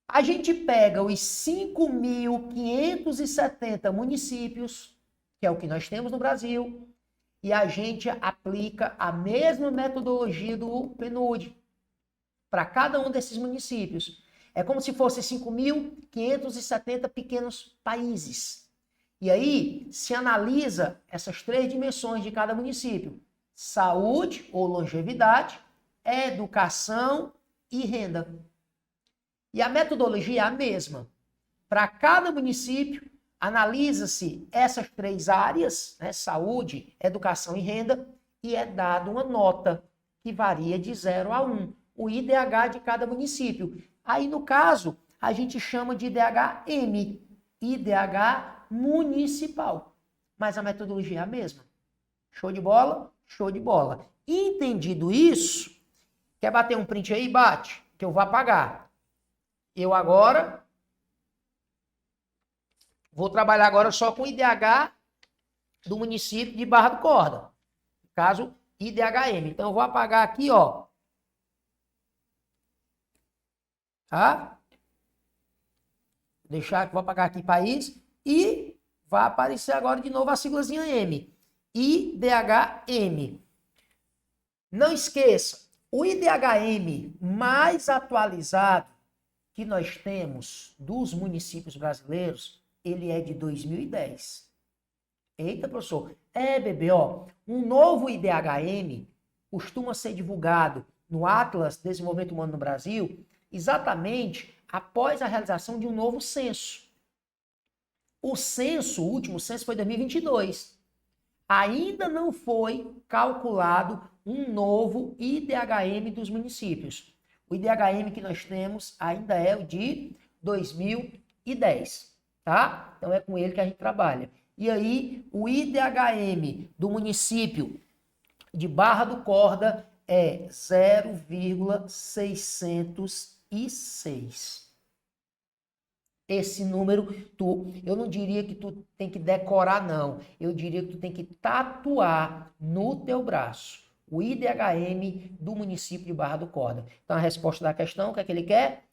A gente pega os 5.570 municípios, que é o que nós temos no Brasil, e a gente aplica a mesma metodologia do PNUD para cada um desses municípios. É como se fossem 5.570 pequenos países. E aí se analisa essas 3 dimensões de cada município: saúde ou longevidade, educação e renda. E a metodologia é a mesma. Para cada município, analisa-se essas 3 áreas, né, saúde, educação e renda, e é dada uma nota que varia de 0 a 1, o IDH de cada município. Aí, no caso, a gente chama de IDH-M, IDH municipal. Mas a metodologia é a mesma. Show de bola? Show de bola. Entendido isso, quer bater um print aí? Bate, que eu vou apagar. Eu agora vou trabalhar agora só com o IDH do município de Barra do Corda. No caso, IDH-M. Então, eu vou apagar aqui, ó. Tá? Vou apagar aqui país e vai aparecer agora de novo a siglazinha M. IDH-M. Não esqueça, o IDH-M mais atualizado que nós temos dos municípios brasileiros, ele é de 2010. Eita, professor. Bebê, ó. Um novo IDH-M costuma ser divulgado no Atlas Desenvolvimento Humano no Brasil exatamente após a realização de um novo censo. O último censo foi em 2022. Ainda não foi calculado um novo IDH-M dos municípios. O IDH-M que nós temos ainda é o de 2010, tá? Então é com ele que a gente trabalha. E aí, o IDH-M do município de Barra do Corda é 0,606. Esse número, eu não diria que tu tem que decorar, não. Eu diria que tu tem que tatuar no teu braço o IDH-M do município de Barra do Corda. Então, a resposta da questão, o que é que ele quer?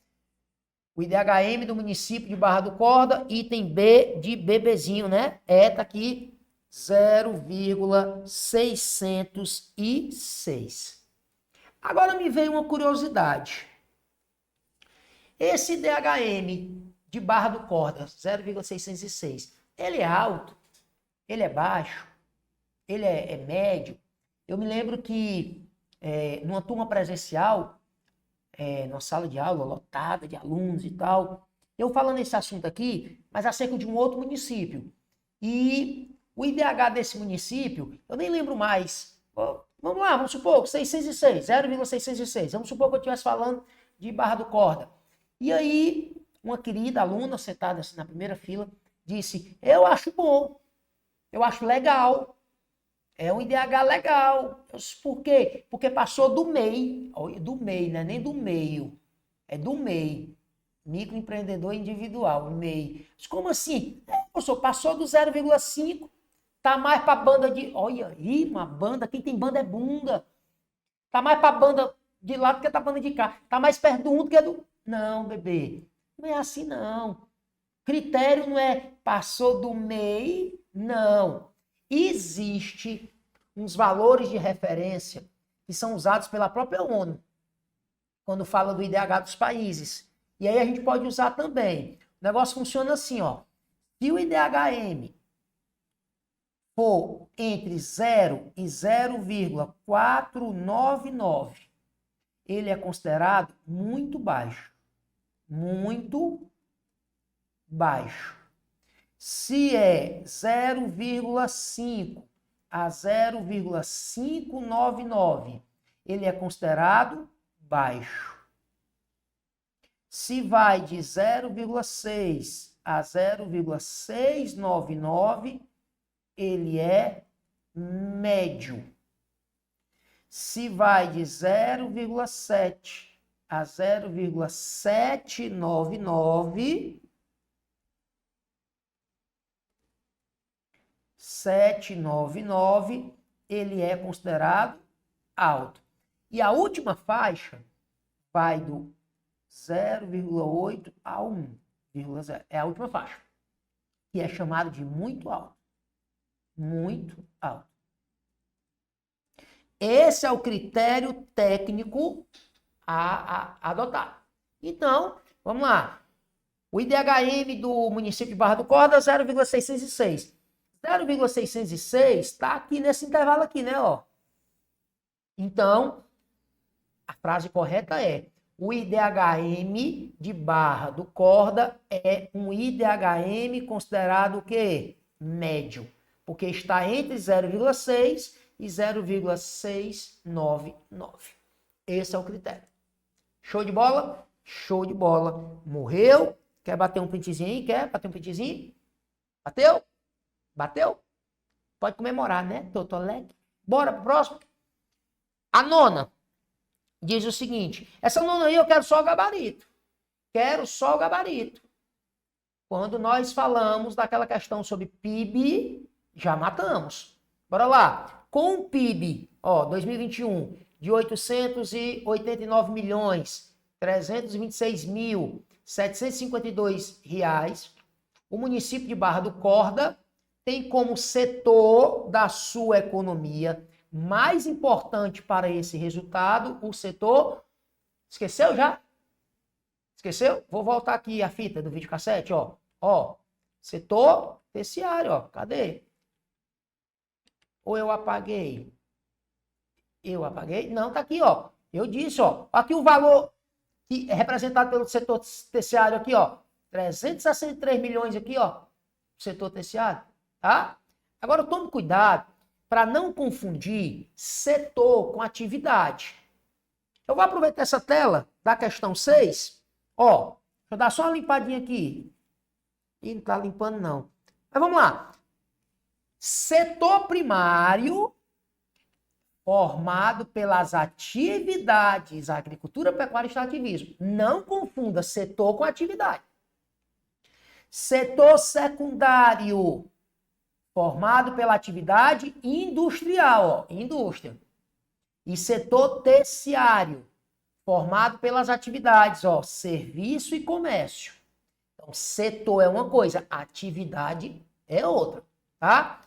O IDH-M do município de Barra do Corda, item B de bebezinho, né? Tá aqui, 0,606. Agora me veio uma curiosidade. Esse IDH-M de Barra do Corda, 0,606, ele é alto? Ele é baixo? Ele é médio? Eu me lembro que numa turma presencial, numa sala de aula lotada de alunos e tal, eu falando esse assunto aqui, mas acerca de um outro município. E o IDH desse município, eu nem lembro mais. Vamos lá, vamos supor, 606, 0,606. Vamos supor que eu estivesse falando de Barra do Corda. E aí, uma querida aluna, sentada assim na primeira fila, disse, eu acho bom, eu acho legal. É um IDH legal. Por quê? Porque passou do MEI. Do MEI, não é nem do meio. É do MEI. Microempreendedor individual, MEI. Mas como assim? Professor, passou do 0,5. Tá mais pra banda de... Olha aí, uma banda. Quem tem banda é bunda. Tá mais pra banda de lá do que tá banda de cá. Tá mais perto do 1 do que do... Não, bebê. Não é assim, não. Critério não é passou do MEI, não. Existe uns valores de referência que são usados pela própria ONU quando fala do IDH dos países. E aí a gente pode usar também. O negócio funciona assim, ó. Se o IDH-M for entre 0 e 0,499, ele é considerado muito baixo. Muito baixo. Se é 0,5 a 0,599, ele é considerado baixo. Se vai de 0,6 a 0,699, ele é médio. Se vai de 0,7 a 0,799, 799, ele é considerado alto. E a última faixa vai do 0,8 a 1,0. É a última faixa, que é chamada de muito alto. Muito alto. Esse é o critério técnico a adotar. Então, vamos lá. O IDHM do município de Barra do Corda, 0,606. 0,606 está aqui nesse intervalo aqui, né? Ó. Então, a frase correta é: o IDHM de Barra do Corda é um IDHM considerado o quê? Médio. Porque está entre 0,6 e 0,699. Esse é o critério. Show de bola? Show de bola. Morreu? Quer bater um printzinho aí? Quer bater um printzinho? Bateu? Bateu? Pode comemorar, né? Tô alegre. Bora pro próximo. A nona diz o seguinte: essa nona aí eu quero só o gabarito. Quero só o gabarito. Quando nós falamos daquela questão sobre PIB, já matamos. Bora lá. Com o PIB, ó, 2021, de 889 milhões, 326.752 reais, o município de Barra do Corda tem como setor da sua economia mais importante para esse resultado o setor... Esqueceu já? Esqueceu? Vou voltar aqui a fita do videocassete, ó. Ó, setor terciário, ó. Cadê? Ou eu apaguei? Eu apaguei? Não, tá aqui, ó. Eu disse, ó. Aqui o valor que é representado pelo setor terciário aqui, ó. 363 milhões aqui, ó. Setor terciário, tá? Agora tome cuidado para não confundir setor com atividade. Eu vou aproveitar essa tela da questão 6. Ó, deixa eu dar só uma limpadinha aqui. Ih, não tá limpando não. Mas vamos lá. Setor primário, formado pelas atividades agricultura, pecuária e extrativismo. Não confunda setor com atividade. Setor secundário, formado pela atividade industrial, ó, indústria. E setor terciário, formado pelas atividades, ó, serviço e comércio. Então, setor é uma coisa, atividade é outra, tá?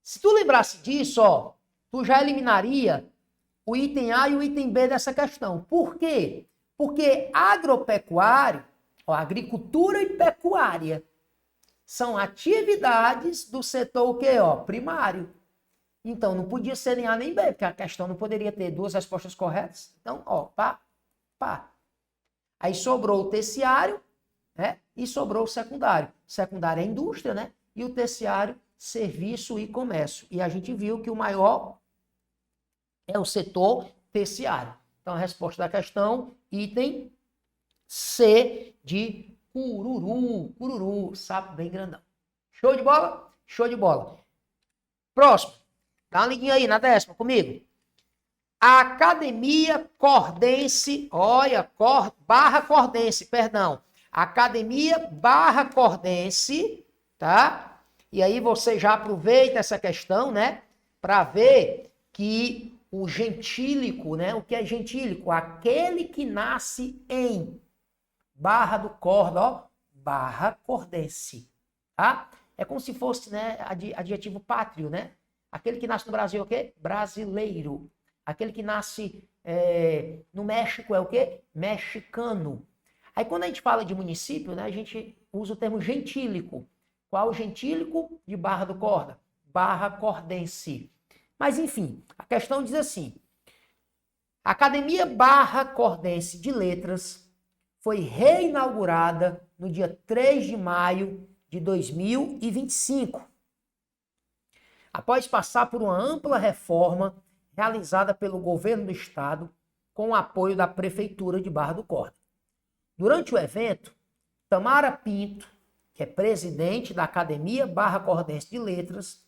Se tu lembrasse disso, ó, tu já eliminaria o item A e o item B dessa questão. Por quê? Porque agropecuário, ó, agricultura e pecuária, são atividades do setor o quê? Ó, primário. Então, não podia ser nem A nem B, porque a questão não poderia ter duas respostas corretas. Então, ó, pá. Aí sobrou o terciário, né? E sobrou o secundário. O secundário é indústria, né? E o terciário, serviço e comércio. E a gente viu que o maior é o setor terciário. Então, a resposta da questão, item C de cururu, sapo bem grandão. Show de bola? Show de bola. Próximo. Dá uma liguinha aí na 10ª comigo. A Academia Cordense, olha, Barra Cordense, perdão. Academia Barra Cordense, tá? E aí você já aproveita essa questão, né? Para ver que o gentílico, né? O que é gentílico? Aquele que nasce em Barra do Corda, ó, Barra Cordense, tá? É como se fosse, né, adjetivo pátrio, né? Aquele que nasce no Brasil é o quê? Brasileiro. Aquele que nasce no México é o quê? Mexicano. Aí quando a gente fala de município, né, a gente usa o termo gentílico. Qual o gentílico de Barra do Corda? Barra Cordense. Mas enfim, a questão diz assim: a Academia Barra Cordense de Letras foi reinaugurada no dia 3 de maio de 2025, após passar por uma ampla reforma realizada pelo governo do estado com o apoio da prefeitura de Barra do Corda. Durante o evento, Tamara Pinto, que é presidente da Academia Barra Cordense de Letras,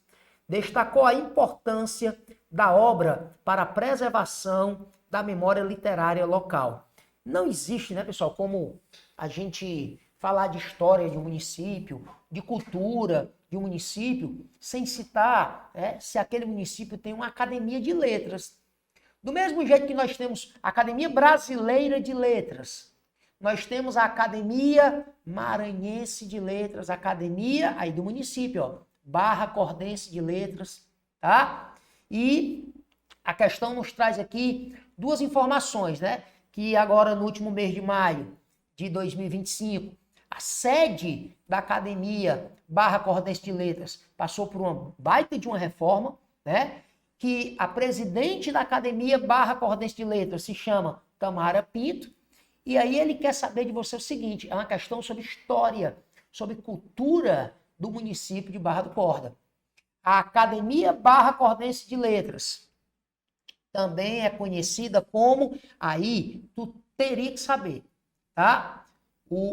destacou a importância da obra para a preservação da memória literária local. Não existe, né, pessoal, como a gente falar de história de um município, de cultura de um município, sem citar se aquele município tem uma academia de letras. Do mesmo jeito que nós temos a Academia Brasileira de Letras, nós temos a Academia Maranhense de Letras, academia aí do município, ó, Barra Cordense de Letras, tá? E a questão nos traz aqui duas informações, né? Que agora no último mês de maio de 2025, a sede da Academia Barra Cordense de Letras passou por uma baita de uma reforma, né? Que a presidente da Academia Barra Cordense de Letras se chama Tamara Pinto, e aí ele quer saber de você o seguinte, é uma questão sobre história, sobre cultura do município de Barra do Corda. A Academia Barra Cordense de Letras também é conhecida como, aí tu teria que saber, tá?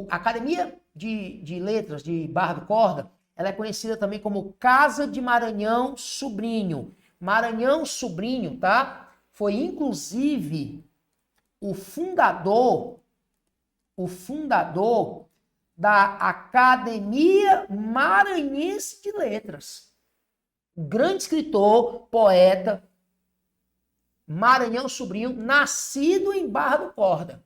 A Academia de Letras de Barra do Corda, ela é conhecida também como Casa de Maranhão Sobrinho. Maranhão Sobrinho, tá? Foi inclusive o fundador da Academia Maranhense de Letras. Grande escritor, poeta, Maranhão Sobrinho, nascido em Barra do Corda.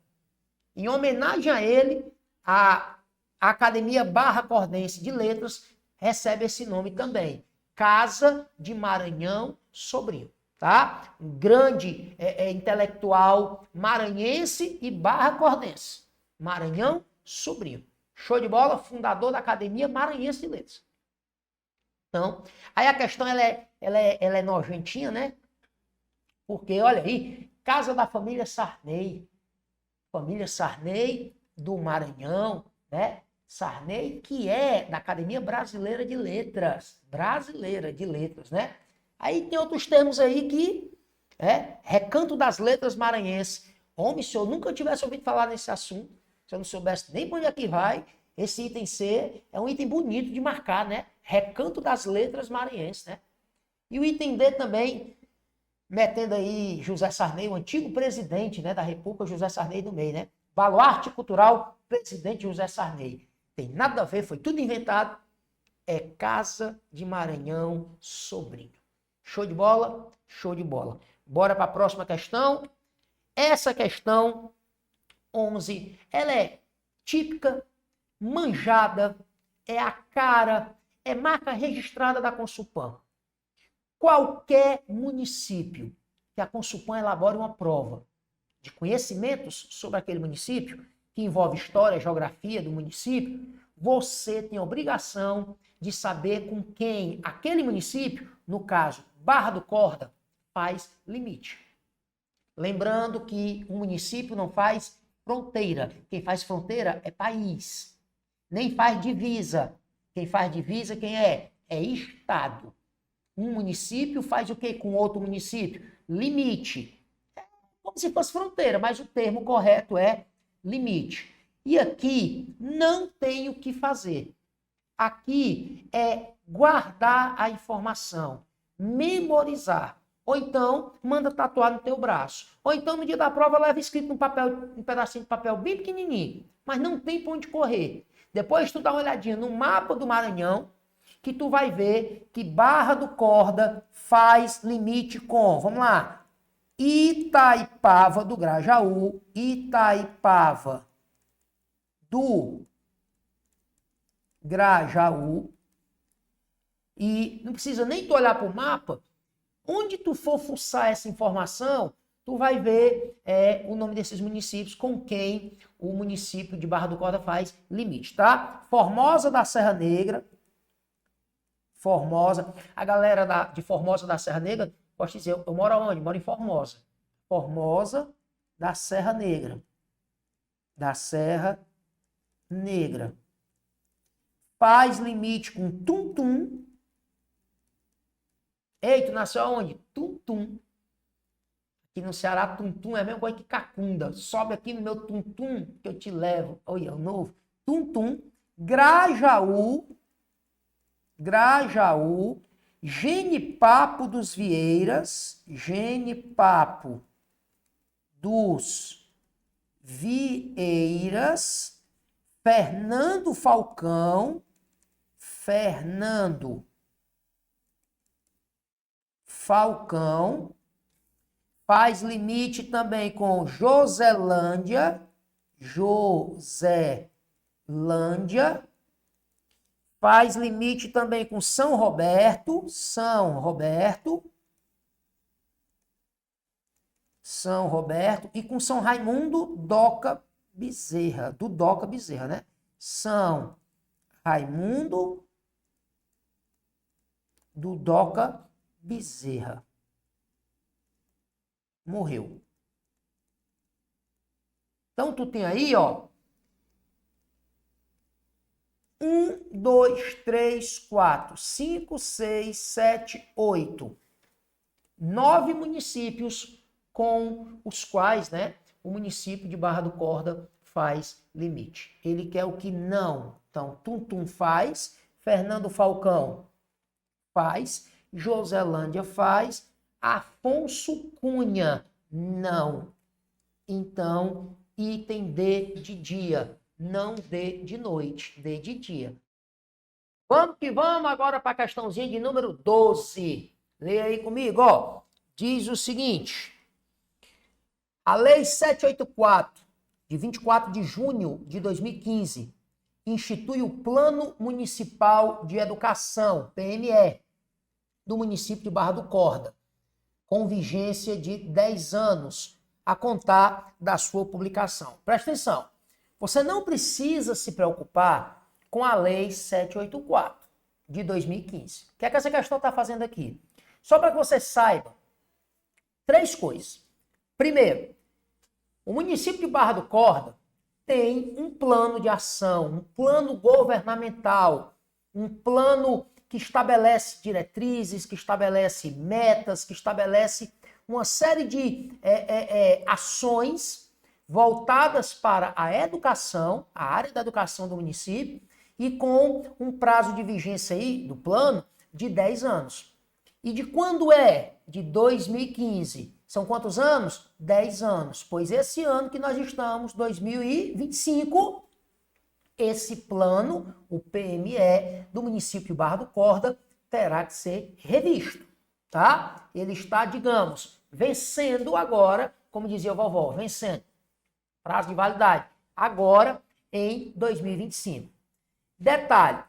Em homenagem a ele, a Academia Barra Cordense de Letras recebe esse nome também. Casa de Maranhão Sobrinho, tá? Um grande intelectual maranhense e Barra Cordense. Maranhão Sobrinho. Show de bola? Fundador da Academia Maranhense de Letras. Então, aí a questão ela é nojentinha, né? Porque, olha aí, casa da família Sarney. Família Sarney do Maranhão, né? Sarney, que é da Academia Brasileira de Letras. Brasileira de Letras, né? Aí tem outros termos aí que Recanto das Letras Maranhense. Homem, se eu nunca tivesse ouvido falar nesse assunto, se eu não soubesse nem para onde é que vai, esse item C é um item bonito de marcar, né? Recanto das Letras Maranhense, né? E o item D também, metendo aí José Sarney, o antigo presidente, né, da República, José Sarney do meio, né? Baluarte Cultural, presidente José Sarney. Tem nada a ver, foi tudo inventado. É Casa de Maranhão Sobrinho. Show de bola? Show de bola. Bora para a próxima questão. Essa questão 11, ela é típica, manjada, é a cara, é marca registrada da Consulpan. Qualquer município que a Consulpan elabore uma prova de conhecimentos sobre aquele município, que envolve história, geografia do município, você tem a obrigação de saber com quem aquele município, no caso Barra do Corda, faz limite. Lembrando que um município não faz fronteira. Quem faz fronteira é país. Nem faz divisa. Quem faz divisa, quem é? É estado. Um município faz o quê com outro município? Limite. É como se fosse fronteira, mas o termo correto é limite. E aqui não tem o que fazer. Aqui é guardar a informação, memorizar. Ou então, manda tatuar no teu braço. Ou então, no dia da prova, leva escrito num papel, um pedacinho de papel bem pequenininho. Mas não tem pra onde correr. Depois tu dá uma olhadinha no mapa do Maranhão, que tu vai ver que Barra do Corda faz limite com, vamos lá, Itaipava do Grajaú, Itaipava do Grajaú, e não precisa nem tu olhar para o mapa, onde tu for fuçar essa informação, tu vai ver o nome desses municípios com quem o município de Barra do Corda faz limite, tá? Formosa da Serra Negra, Formosa, a galera de Formosa da Serra Negra, posso dizer, eu moro onde? Moro em Formosa. Formosa da Serra Negra. Da Serra Negra. faz limite com Tum-Tum. Ei, tu nasceu aonde? Tum-Tum. Aqui no Ceará, Tum-Tum é a mesma coisa que Cacunda. Sobe aqui no meu Tum-Tum que eu te levo. Olha, o novo. Tum-Tum. Grajaú, Genipapo dos Vieiras, Fernando Falcão, faz limite também com Joselândia, faz limite também com São Roberto, e com São Raimundo do Doca Bezerra, né? São Raimundo do Doca Bezerra. Morreu. Então, tu tem aí, ó, 1, 2, 3, 4, 5, 6, 7, 8. 9 municípios com os quais, né, o município de Barra do Corda faz limite. Ele quer o que não. Então, Tum-Tum faz, Fernando Falcão faz, Joselândia faz, Afonso Cunha não. Então, item D de dia, não D de noite, D de dia. Vamos que vamos agora para a questãozinha de número 12. Leia aí comigo, ó. Diz o seguinte: a Lei 784, de 24 de junho de 2015, institui o Plano Municipal de Educação, PME, do município de Barra do Corda, com vigência de 10 anos, a contar da sua publicação. Presta atenção, você não precisa se preocupar com a Lei 784 de 2015. O que é que essa questão está fazendo aqui? Só para que você saiba 3 coisas. Primeiro, o município de Barra do Corda tem um plano de ação, um plano governamental, um plano que estabelece diretrizes, que estabelece metas, que estabelece uma série de ações voltadas para a educação, a área da educação do município, e com um prazo de vigência aí do plano de 10 anos. E de quando é? De 2015. São quantos anos? 10 anos. Pois esse ano que nós estamos, 2025, esse plano, o PME do município de Barra do Corda, terá que ser revisto, tá? Ele está, digamos, vencendo agora, como dizia a vovó, vencendo. Prazo de validade. Agora, em 2025. Detalhe,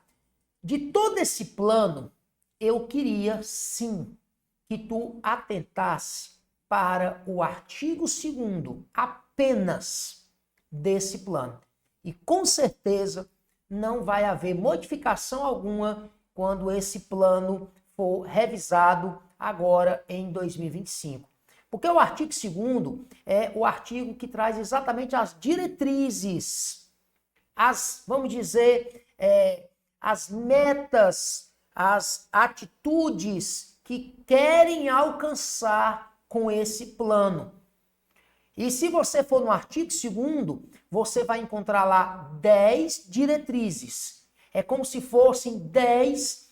de todo esse plano, eu queria, sim, que tu atentasse para o artigo 2º apenas desse plano. E com certeza não vai haver modificação alguma quando esse plano for revisado agora em 2025. Porque o artigo 2º é o artigo que traz exatamente as diretrizes, vamos dizer, as metas, as atitudes que querem alcançar com esse plano. E se você for no artigo 2º, você vai encontrar lá 10 diretrizes. É como se fossem 10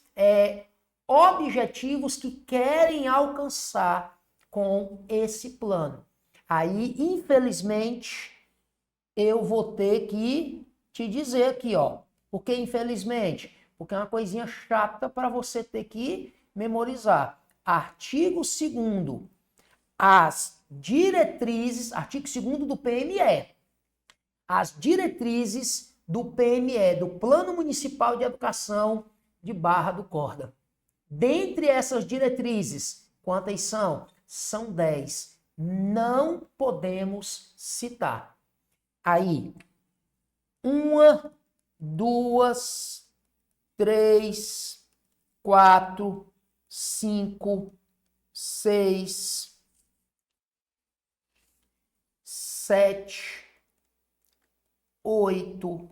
objetivos que querem alcançar com esse plano. Aí, infelizmente, eu vou ter que te dizer aqui, ó. Por que infelizmente? Porque é uma coisinha chata para você ter que memorizar. Artigo 2º, as diretrizes, artigo 2º do PME, as diretrizes do PME, do Plano Municipal de Educação de Barra do Corda. Dentre essas diretrizes, quantas são? São 10. Não podemos citar. Aí, 1, 2, 3, 4, 5, 6, 7, 8,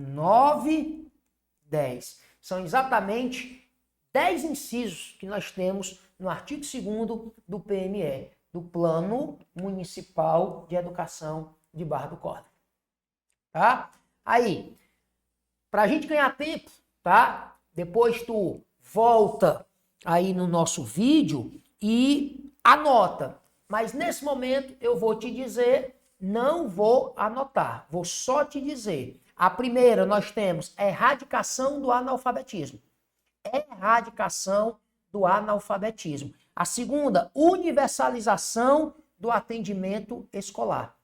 9, 10. São exatamente 10 incisos que nós temos no artigo 2º do PME, do Plano Municipal de Educação de Barra do Corda. Tá? Aí, pra gente ganhar tempo, tá? Depois tu volta aí no nosso vídeo e anota. Mas nesse momento eu vou te dizer, não vou anotar, vou só te dizer. A primeira nós temos erradicação do analfabetismo. Erradicação do analfabetismo. A segunda, universalização do atendimento escolar.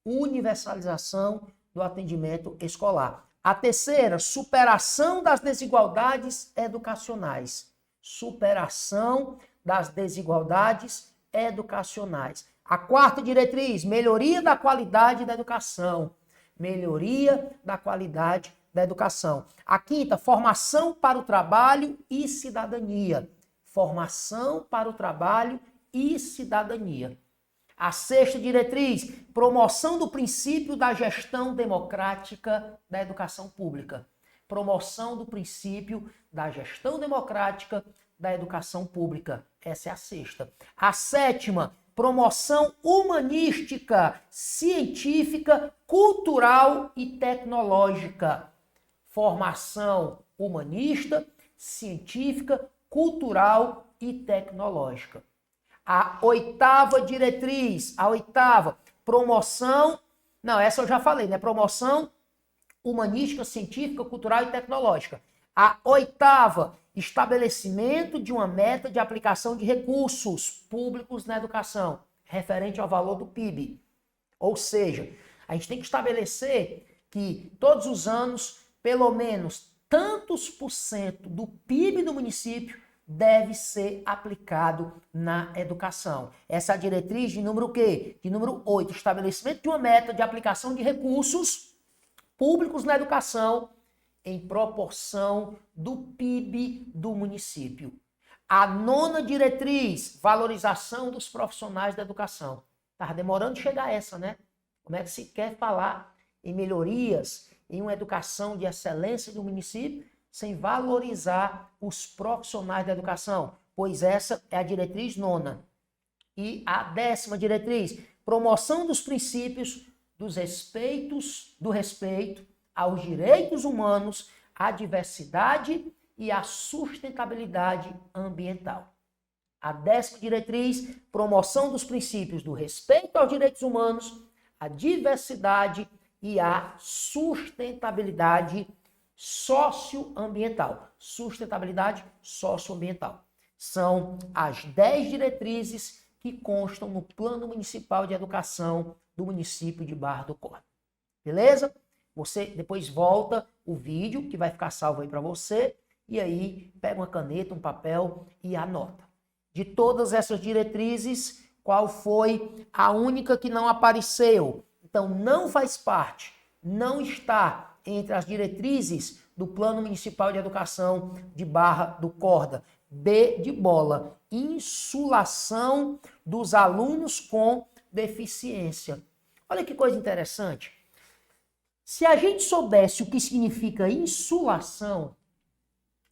Universalização do atendimento escolar. A terceira, superação das desigualdades educacionais. Superação das desigualdades educacionais. A quarta diretriz, melhoria da qualidade da educação. Melhoria da qualidade da educação. A quinta, formação para o trabalho e cidadania. Formação para o trabalho e cidadania. A sexta diretriz, promoção do princípio da gestão democrática da educação pública. Promoção do princípio da gestão democrática da educação pública. Essa é a sexta. A sétima, promoção humanística, científica, cultural e tecnológica. Formação humanista, científica, cultural e tecnológica. A oitava diretriz, promoção, não, essa eu já falei, né? Promoção humanística, científica, cultural e tecnológica. A oitava, estabelecimento de uma meta de aplicação de recursos públicos na educação, referente ao valor do PIB. Ou seja, a gente tem que estabelecer que todos os anos, pelo menos tantos por cento do PIB do município deve ser aplicado na educação. Essa é a diretriz de número o quê? De número 8, estabelecimento de uma meta de aplicação de recursos públicos na educação em proporção do PIB do município. A nona diretriz, valorização dos profissionais da educação. Estava demorando de chegar essa, né? Como é que se quer falar em melhorias, em uma educação de excelência do município, sem valorizar os profissionais da educação? Pois essa é a diretriz nona. E a 10ª diretriz, promoção dos princípios do respeito aos direitos humanos, à diversidade e à sustentabilidade ambiental. A 10ª diretriz, promoção dos princípios do respeito aos direitos humanos, à diversidade e à sustentabilidade socioambiental. Sustentabilidade socioambiental. São as 10 diretrizes que constam no Plano Municipal de Educação do município de Barra do Corda. Beleza? Você depois volta o vídeo, que vai ficar salvo aí para você, e aí pega uma caneta, um papel e anota. De todas essas diretrizes, qual foi a única que não apareceu? Então, não faz parte, não está entre as diretrizes do Plano Municipal de Educação de Barra do Corda. B de bola, insulação dos alunos com deficiência. Olha que coisa interessante. Se a gente soubesse o que significa insulação,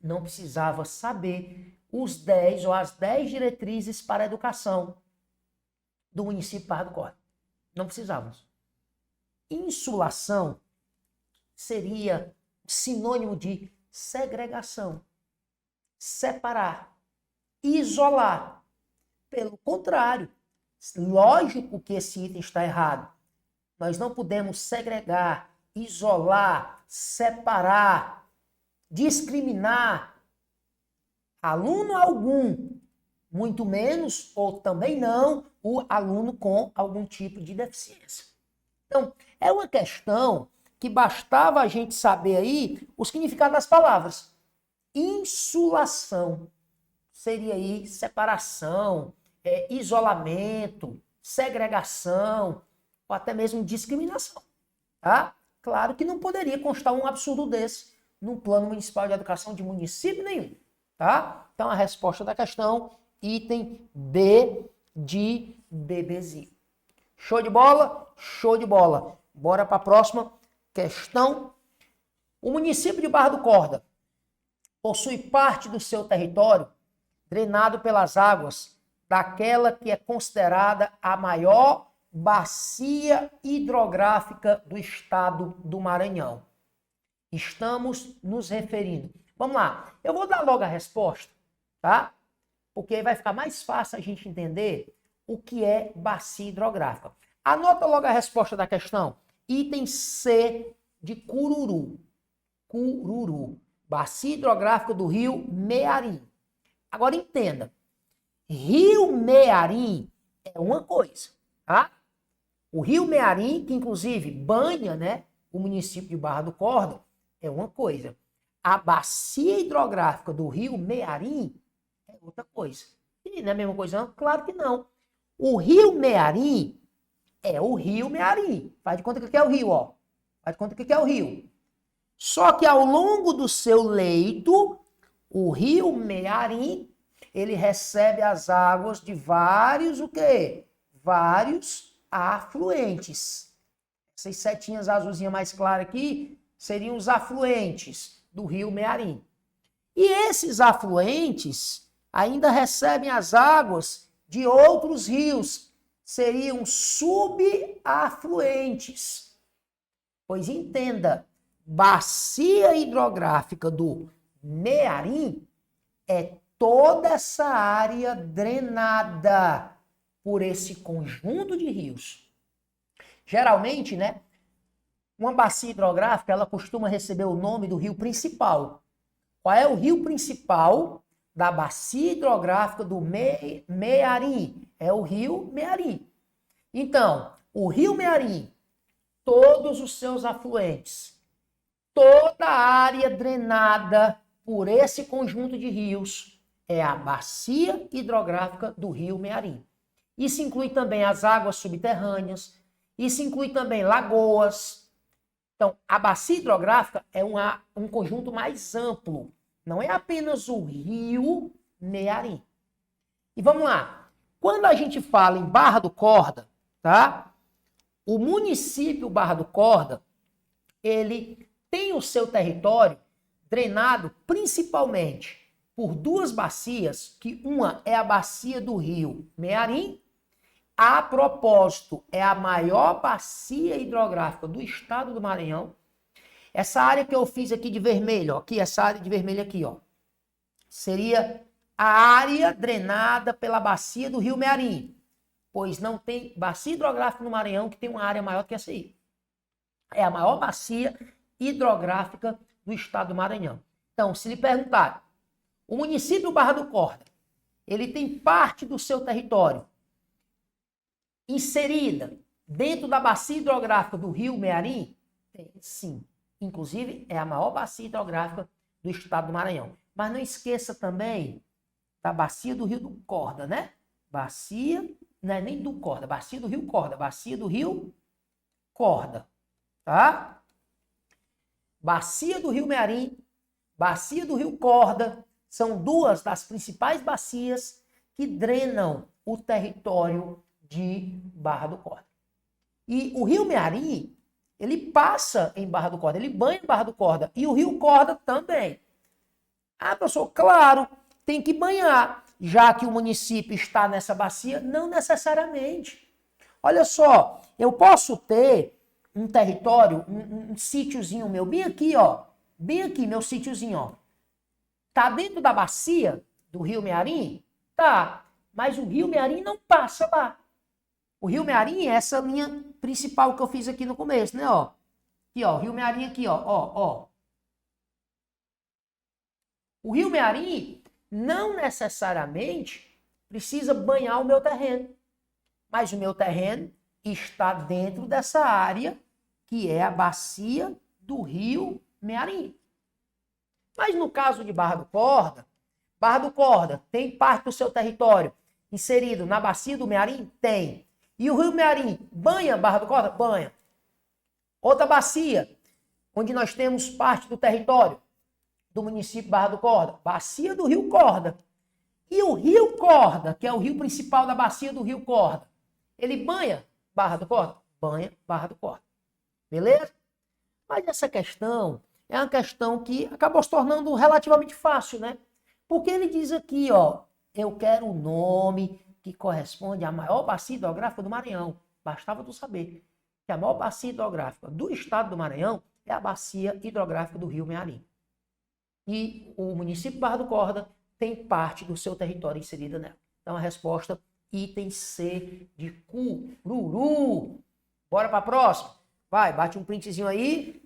não precisava saber os 10 ou as 10 diretrizes para a educação do município de Barra do Corda. Não precisávamos. Insulação seria sinônimo de segregação, separar, isolar. Pelo contrário, lógico que esse item está errado. Nós não podemos segregar, isolar, separar, discriminar aluno algum, muito menos ou também não o aluno com algum tipo de deficiência. Então, é uma questão que bastava a gente saber aí o significado das palavras. Insulação seria aí separação, isolamento, segregação ou até mesmo discriminação. Tá? Claro que não poderia constar um absurdo desse no Plano Municipal de Educação de município nenhum. Tá? Então, a resposta da questão, item B de bebezinho. Show de bola? Show de bola. Bora para a próxima questão. O município de Barra do Corda possui parte do seu território drenado pelas águas daquela que é considerada a maior bacia hidrográfica do estado do Maranhão. Estamos nos referindo. Vamos lá, eu vou dar logo a resposta, tá? Porque aí vai ficar mais fácil a gente entender o que é bacia hidrográfica. Anota logo a resposta da questão. Item C de Cururu. Cururu. Bacia hidrográfica do rio Mearim. Agora entenda. Rio Mearim é uma coisa, tá? O rio Mearim, que inclusive banha, né, o município de Barra do Corda, é uma coisa. A bacia hidrográfica do rio Mearim é outra coisa. E não é a mesma coisa, não? Claro que não. O rio Mearim é o rio Mearim. Faz de conta que é o rio, ó. Faz de conta que é o rio. Só que ao longo do seu leito, o rio Mearim, ele recebe as águas de vários, o quê? Vários afluentes. Essas setinhas azulzinhas mais claras aqui seriam os afluentes do rio Mearim. E esses afluentes ainda recebem as águas de outros rios, seriam subafluentes. Pois entenda, bacia hidrográfica do Mearim é toda essa área drenada por esse conjunto de rios. Geralmente, né, uma bacia hidrográfica, ela costuma receber o nome do rio principal. Qual é o rio principal da bacia hidrográfica do Mearim? É o rio Mearim. Então, o rio Mearim, todos os seus afluentes, toda a área drenada por esse conjunto de rios é a bacia hidrográfica do rio Mearim. Isso inclui também as águas subterrâneas, isso inclui também lagoas. Então, a bacia hidrográfica é um conjunto mais amplo, não é apenas o rio Mearim. E vamos lá, quando a gente fala em Barra do Corda, tá? O município Barra do Corda, ele tem o seu território drenado principalmente por duas bacias, que uma é a bacia do rio Mearim, a propósito, é a maior bacia hidrográfica do estado do Maranhão. Essa área que eu fiz aqui de vermelho, ó, aqui, essa área de vermelho aqui, ó, seria a área drenada pela bacia do rio Mearim, pois não tem bacia hidrográfica no Maranhão que tem uma área maior que essa aí. É a maior bacia hidrográfica do estado do Maranhão. Então, se lhe perguntar, o município Barra do Corda, ele tem parte do seu território inserida dentro da bacia hidrográfica do rio Mearim? Tem, sim. Inclusive, é a maior bacia hidrográfica do estado do Maranhão. Mas não esqueça também da bacia do rio do Corda, né? Bacia, não é nem do Corda, bacia do rio Corda, bacia do rio Corda, tá? Bacia do rio Mearim, bacia do rio Corda, são duas das principais bacias que drenam o território de Barra do Corda. E o rio Mearim, ele passa em Barra do Corda, ele banha em Barra do Corda. E o rio Corda também. Ah, professor, claro, tem que banhar. Já que o município está nessa bacia, não necessariamente. Olha só, eu posso ter um território, um sítiozinho meu, bem aqui, ó. Bem aqui, meu sítiozinho, ó. Tá dentro da bacia do rio Mearim? Tá. Mas o rio Mearim não passa lá. O rio Mearim é essa linha principal que eu fiz aqui no começo, né, ó. Aqui, ó, rio Mearim aqui, ó. O rio Mearim não necessariamente precisa banhar o meu terreno. Mas o meu terreno está dentro dessa área que é a bacia do rio Mearim. Mas no caso de Barra do Corda tem parte do seu território inserido na bacia do Mearim? Tem. E o rio Mearim banha Barra do Corda? Banha. Outra bacia, onde nós temos parte do território do município Barra do Corda, bacia do rio Corda. E o rio Corda, que é o rio principal da bacia do rio Corda, ele banha Barra do Corda? Banha Barra do Corda. Beleza? Mas essa questão é uma questão que acabou se tornando relativamente fácil, né? Porque ele diz aqui, ó, eu quero o nome que corresponde à maior bacia hidrográfica do Maranhão. Bastava tu saber que a maior bacia hidrográfica do estado do Maranhão é a bacia hidrográfica do Rio Mearim. E o município de Barra do Corda tem parte do seu território inserida nela. Então a resposta, item C de Cururu. Bora para a próxima? Vai, bate um printzinho aí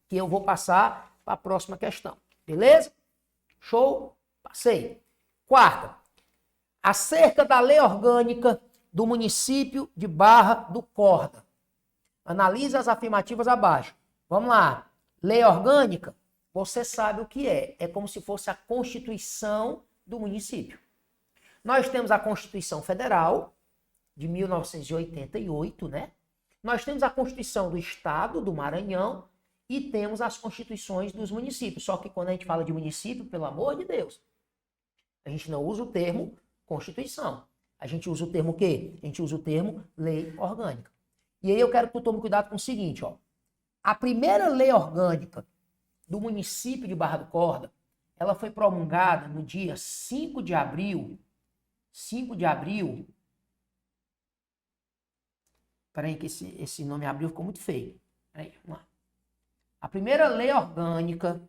que eu vou passar para a próxima questão. Beleza? Show? Passei. Quarta. Acerca da lei orgânica do município de Barra do Corda. Analise as afirmativas abaixo. Vamos lá. Lei orgânica, você sabe o que é. É como se fosse a Constituição do município. Nós temos a Constituição Federal, de 1988, né? Nós temos a Constituição do Estado do Maranhão e temos as constituições dos municípios. Só que quando a gente fala de município, pelo amor de Deus, a gente não usa o termo Constituição. A gente usa o termo o quê? A gente usa o termo lei orgânica. E aí eu quero que tu tome cuidado com o seguinte, ó. A primeira lei orgânica do município de Barra do Corda, ela foi promulgada no dia 5 de abril. Peraí que esse nome abril ficou muito feio. Peraí, vamos lá. A primeira lei orgânica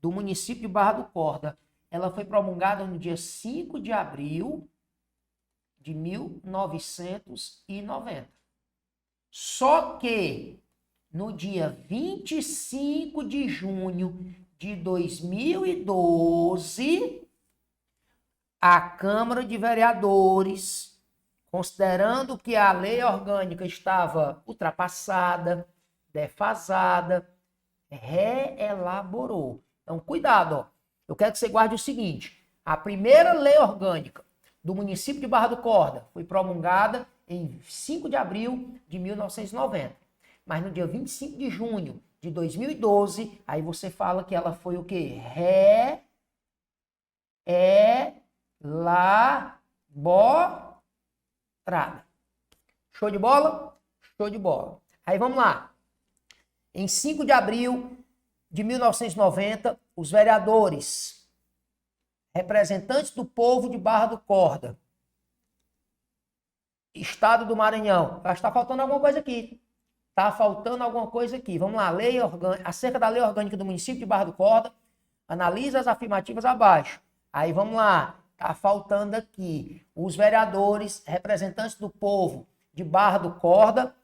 do município de Barra do Corda, ela foi promulgada no dia 5 de abril de 1990. Só que no dia 25 de junho de 2012, a Câmara de Vereadores, considerando que a lei orgânica estava ultrapassada, defasada, reelaborou. Então, cuidado, ó. Eu quero que você guarde o seguinte: a primeira lei orgânica do município de Barra do Corda foi promulgada em 5 de abril de 1990. Mas no dia 25 de junho de 2012, aí você fala que ela foi o quê? Reelaborada. Show de bola? Show de bola. Aí vamos lá. Em 5 de abril de 1990, os vereadores, representantes do povo de Barra do Corda, Estado do Maranhão. Acho que está faltando alguma coisa aqui. Está faltando alguma coisa aqui. Vamos lá. Acerca da lei orgânica do município de Barra do Corda, analisa as afirmativas abaixo. Aí vamos lá. Está faltando aqui. Os vereadores, representantes do povo de Barra do Corda,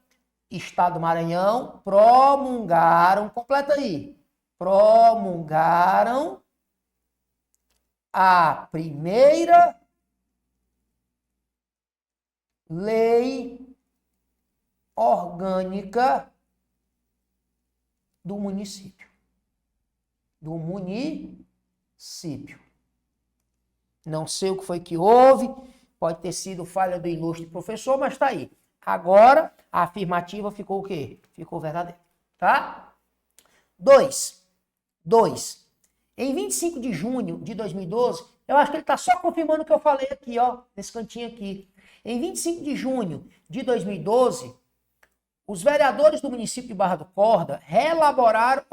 Estado do Maranhão, promulgaram, completa aí, promulgaram a primeira lei orgânica do município. Não sei o que foi que houve, pode ter sido falha do ilustre professor, mas está aí. Agora, a afirmativa ficou o quê? Ficou verdadeira, tá? 2. Em 25 de junho de 2012, eu acho que ele está só confirmando o que eu falei aqui, ó, nesse cantinho aqui. Em 25 de junho de 2012, os vereadores do município de Barra do Corda reelaboraram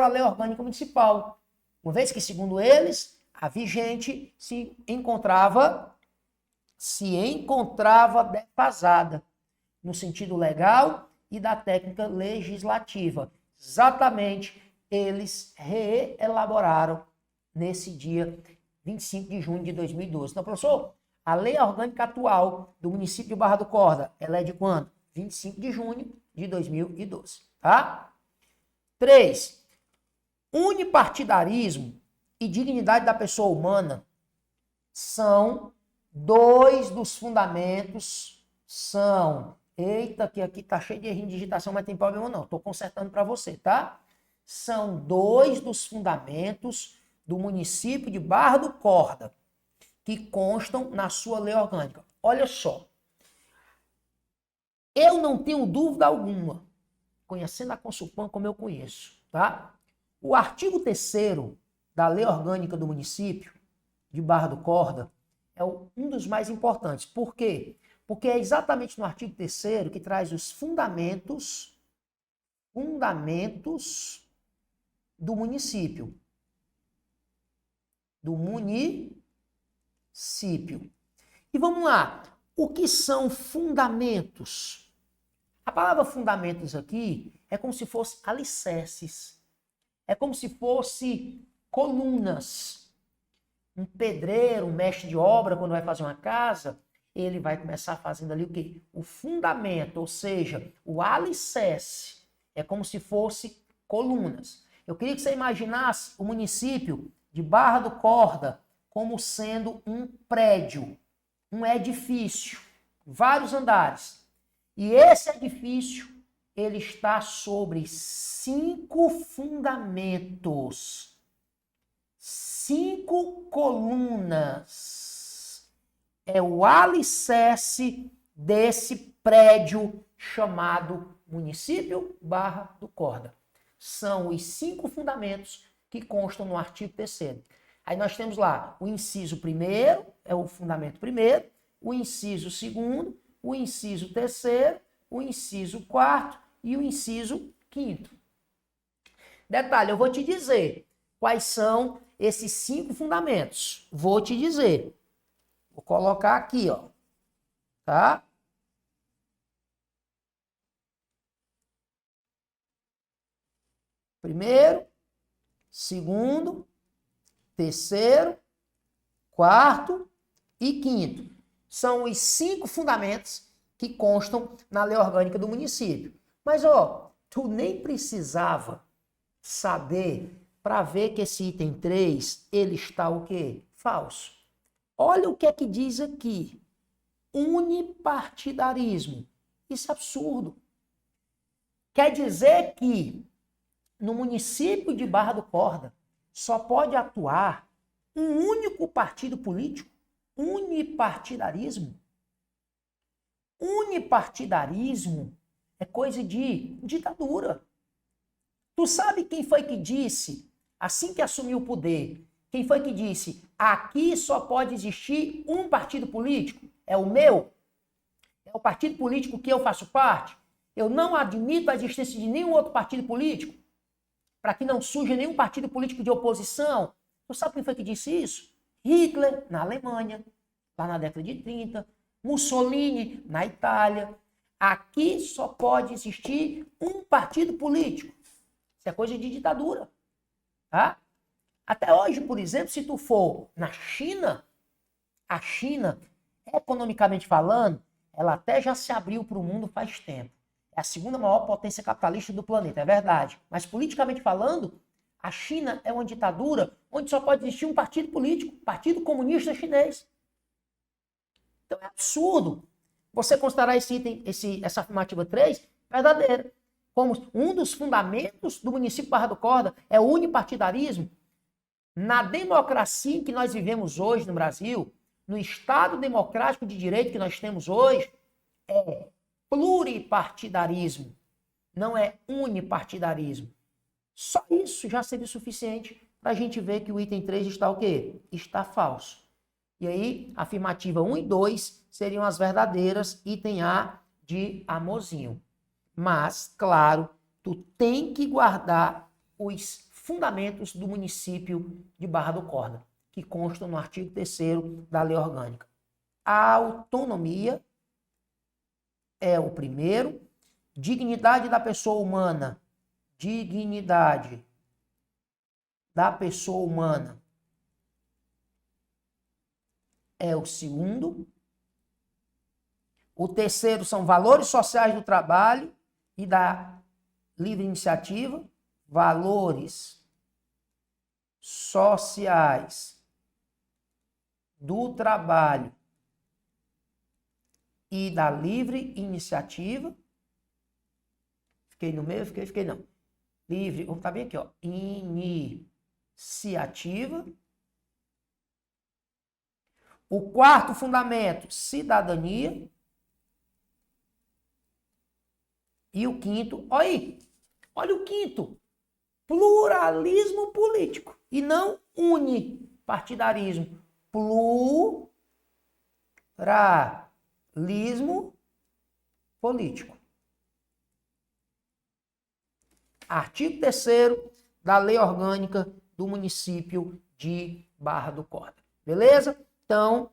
a lei orgânica municipal. Uma vez que, segundo eles, a vigente se encontrava defasada no sentido legal e da técnica legislativa. Exatamente, eles reelaboraram nesse dia 25 de junho de 2012. Então, professor, a lei orgânica atual do município de Barra do Corda, ela é de quando? 25 de junho de 2012, tá? 3. Unipartidarismo e dignidade da pessoa humana são dois dos fundamentos, eita, que aqui tá cheio de erro de digitação, mas tem problema não, tô consertando para você, tá? São dois dos fundamentos do município de Barra do Corda, que constam na sua lei orgânica. Olha só, eu não tenho dúvida alguma, conhecendo a Consulpan como eu conheço, tá? O artigo 3º da lei orgânica do município de Barra do Corda é um dos mais importantes. Por quê? Porque é exatamente no artigo 3º que traz os fundamentos fundamentos do município. Do município. E vamos lá. O que são fundamentos? A palavra fundamentos aqui é como se fosse alicerces. É como se fosse colunas. Um pedreiro, um mestre de obra, quando vai fazer uma casa, ele vai começar fazendo ali o quê? O fundamento, ou seja, o alicerce. É como se fosse colunas. Eu queria que você imaginasse o município de Barra do Corda como sendo um prédio, um edifício, vários andares. E esse edifício, ele está sobre 5 fundamentos, 5 colunas. É o alicerce desse prédio chamado município Barra do Corda. São os 5 fundamentos que constam no artigo 3º. Aí nós temos lá o inciso 1º, é o fundamento 1º, o inciso 2º, o inciso 3º, o inciso 4º e o inciso 5º. Detalhe, eu vou te dizer quais são esses 5 fundamentos. Vou te dizer. Vou colocar aqui, ó. Tá? Primeiro, segundo, terceiro, quarto e quinto. São os 5 fundamentos que constam na lei orgânica do município. Mas, ó, tu nem precisava saber para ver que esse item 3, ele está o quê? Falso. Olha o que é que diz aqui. Unipartidarismo. Isso é absurdo. Quer dizer que no município de Barra do Corda só pode atuar um único partido político? Unipartidarismo? Unipartidarismo é coisa de ditadura. Tu sabe quem foi que disse, assim que assumiu o poder, quem foi que disse, aqui só pode existir um partido político? É o meu? É o partido político que eu faço parte? Eu não admito a existência de nenhum outro partido político, para que não surja nenhum partido político de oposição. Tu sabe quem foi que disse isso? Hitler, na Alemanha, lá na década de 30, Mussolini, na Itália. Aqui só pode existir um partido político. Isso é coisa de ditadura. Tá? Até hoje, por exemplo, se tu for na China, a China, economicamente falando, ela até já se abriu para o mundo faz tempo. É a segunda maior potência capitalista do planeta, é verdade. Mas politicamente falando, a China é uma ditadura onde só pode existir um partido político, Partido Comunista Chinês. Então é absurdo você considerar esse item, essa afirmativa 3 verdadeira. Como um dos fundamentos do município Barra do Corda é o unipartidarismo. Na democracia em que nós vivemos hoje no Brasil, no Estado democrático de direito que nós temos hoje, é pluripartidarismo, não é unipartidarismo. Só isso já seria suficiente para a gente ver que o item 3 está o quê? Está falso. E aí, afirmativa 1 e 2 seriam as verdadeiras, item A de amorzinho. Mas, claro, tu tem que guardar os fundamentos do município de Barra do Corda, que constam no artigo 3º da Lei Orgânica. A autonomia é o primeiro. Dignidade da pessoa humana. Dignidade da pessoa humana é o segundo. O terceiro são valores sociais do trabalho e da livre iniciativa. Valores sociais do trabalho e da livre iniciativa. Fiquei no meio? Fiquei não. Livre, vamos estar bem aqui, ó. Iniciativa. O quarto fundamento, cidadania. E o quinto, olha aí, olha o quinto, pluralismo político. E não unipartidarismo. Pluralismo político. Artigo 3º da Lei Orgânica do município de Barra do Corda. Beleza? Então,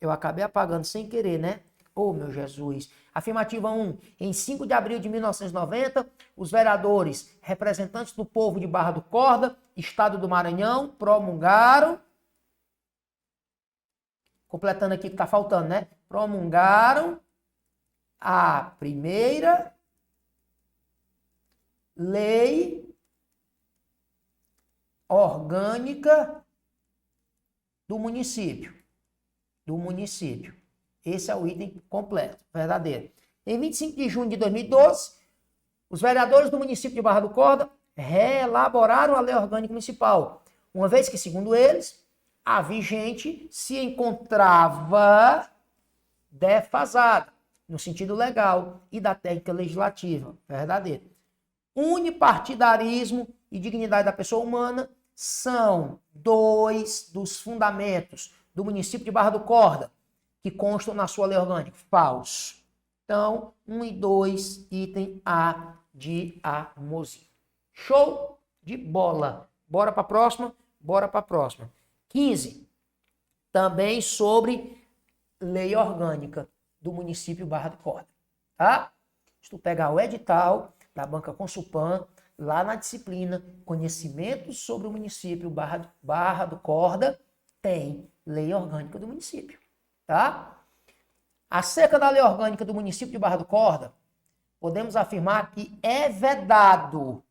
eu acabei apagando sem querer, né? Oh, meu Jesus. Afirmativa 1. Em 5 de abril de 1990, os vereadores, representantes do povo de Barra do Corda, Estado do Maranhão, promulgaram. Completando aqui que tá faltando, né? Promulgaram a primeira lei orgânica do município. Esse é o item completo, verdadeiro. Em 25 de junho de 2012, os vereadores do município de Barra do Corda reelaboraram a lei orgânica municipal, uma vez que, segundo eles, a vigente se encontrava defasada, no sentido legal e da técnica legislativa, verdadeiro. Unipartidarismo e dignidade da pessoa humana são dois dos fundamentos do município de Barra do Corda, que constam na sua lei orgânica. Falso. Então, 1 e 2, item A de Amozinho. Show de bola. Bora para a próxima? Bora para a próxima. 15. Também sobre lei orgânica do município Barra do Corda. Tá? Se tu pegar o edital da Banca Consulpan, lá na disciplina Conhecimentos sobre o município Barra do Corda, tem lei orgânica do município. Tá? Acerca da lei orgânica do município de Barra do Corda, podemos afirmar que é vedado.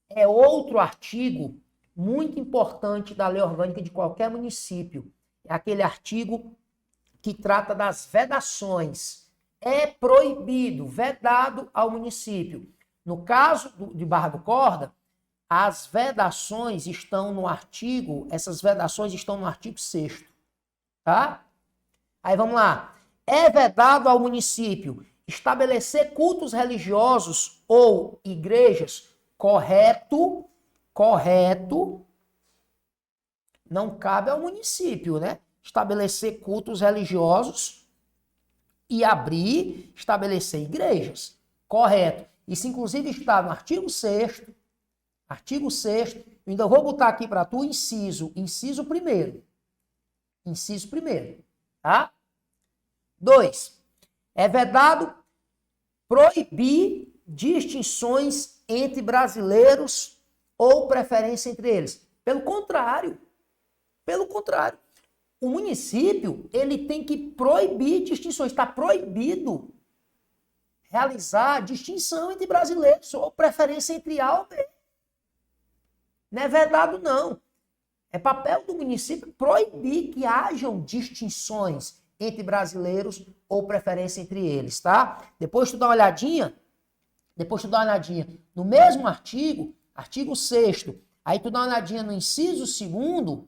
É outro artigo muito importante da lei orgânica de qualquer município. É aquele artigo que trata das vedações. É proibido, vedado ao município. No caso de Barra do Corda, as vedações estão no artigo, essas vedações estão no artigo 6º, tá? Aí vamos lá. É vedado ao município estabelecer cultos religiosos ou igrejas, correto, não cabe ao município, né? Estabelecer cultos religiosos e estabelecer igrejas, correto. Isso inclusive está no artigo 6º, eu ainda vou botar aqui para tu inciso 1º, tá? 2. É vedado proibir distinções entre brasileiros ou preferência entre eles. Pelo contrário, o município ele tem que proibir distinções, está proibido realizar distinção entre brasileiros ou preferência entre A ou B. Não é vedado, não. É papel do município proibir que hajam distinções entre brasileiros ou preferência entre eles, tá? Depois tu dá uma olhadinha no mesmo artigo 6º, aí tu dá uma olhadinha no inciso 2º,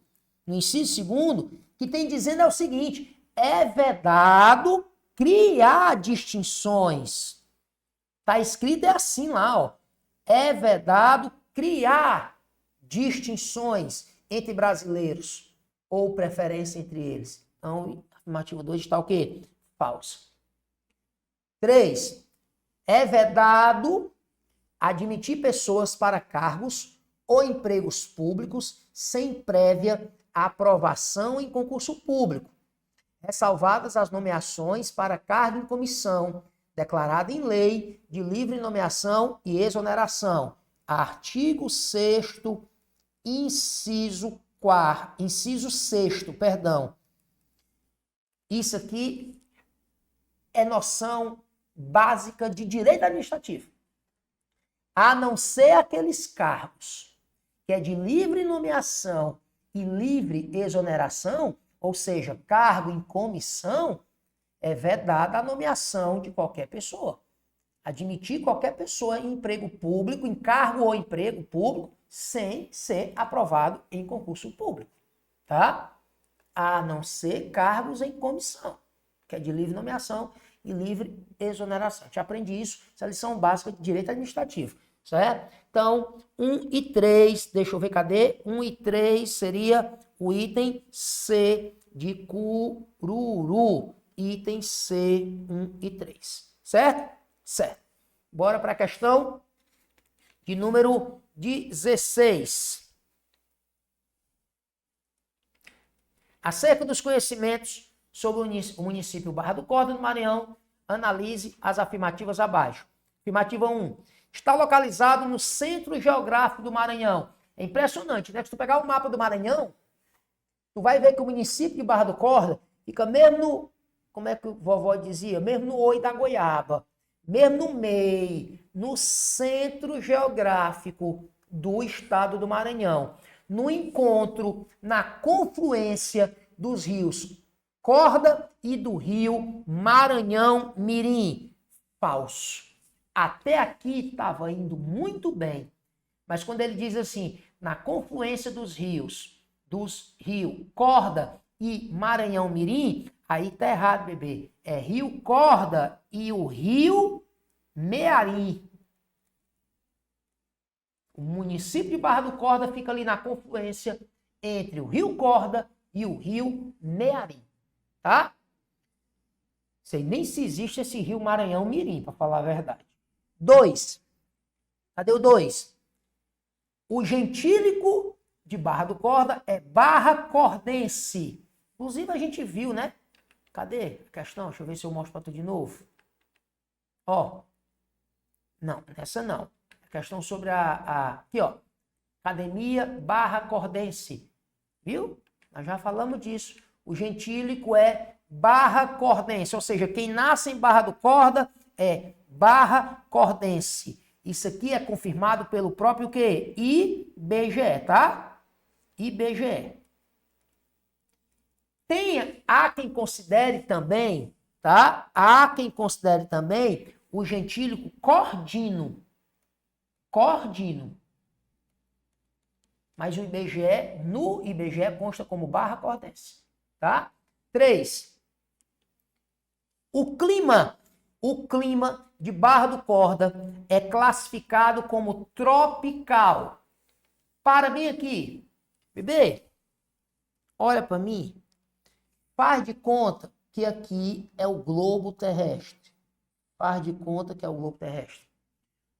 que tem dizendo é o seguinte, é vedado criar distinções. Tá escrito é assim lá, ó. É vedado criar distinções entre brasileiros ou preferência entre eles. Então, afirmativa 2 está o quê? Falso. 3. É vedado admitir pessoas para cargos ou empregos públicos sem prévia aprovação em concurso público, ressalvadas as nomeações para cargo em comissão, declarada em lei de livre nomeação e exoneração. Artigo 6º, inciso 6º, perdão. Isso aqui é noção básica de direito administrativo. A não ser aqueles cargos que é de livre nomeação e livre exoneração, ou seja, cargo em comissão, é vedada a nomeação de qualquer pessoa. Admitir qualquer pessoa em emprego público, em cargo ou emprego público, sem ser aprovado em concurso público, tá? A não ser cargos em comissão, que é de livre nomeação e livre exoneração. A gente aprende isso, essa lição básica de direito administrativo, certo? Então, 1 e 3, deixa eu ver, cadê? 1 e 3 seria o item C de cururu. Item C, 1 e 3, certo? Certo. Bora para a questão de número 16. Acerca dos conhecimentos sobre o município Barra do Corda, no Maranhão, analise as afirmativas abaixo. Afirmativa 1. Está localizado no centro geográfico do Maranhão. É impressionante, né? Se tu pegar o mapa do Maranhão, tu vai ver que o município de Barra do Corda fica mesmo no, como é que o vovó dizia? Mesmo no oi da goiaba. Mesmo no meio, no centro geográfico do estado do Maranhão. No encontro, na confluência dos rios Corda e do rio Maranhão Mirim. Falso. Até aqui estava indo muito bem. Mas quando ele diz assim, na confluência dos rios Corda e Maranhão Mirim, aí tá errado, bebê. É rio Corda e o rio Mearim. O município de Barra do Corda fica ali na confluência entre o rio Corda e o rio Mearim. Tá? Sei nem se existe esse rio Maranhão Mirim, para falar a verdade. 2. Cadê o 2? O gentílico de Barra do Corda é Barra Cordense. Inclusive a gente viu, né? Cadê a questão? Deixa eu ver se eu mostro para tu de novo. Ó. Não, essa não. A questão sobre aqui, ó. Academia Barra Cordense. Viu? Nós já falamos disso. O gentílico é Barra Cordense. Ou seja, quem nasce em Barra do Corda é Barra Cordense. Isso aqui é confirmado pelo próprio quê? IBGE, tá? IBGE. Há quem considere também, tá? Há quem considere também o gentílico cordino. Cordino. Mas o IBGE, no IBGE, consta como Barra Cordense, tá? 3. O clima de Barra do Corda é classificado como tropical. Para bem aqui. Bebê, olha para mim. Faz de conta que aqui é o globo terrestre. Faz de conta que é o globo terrestre.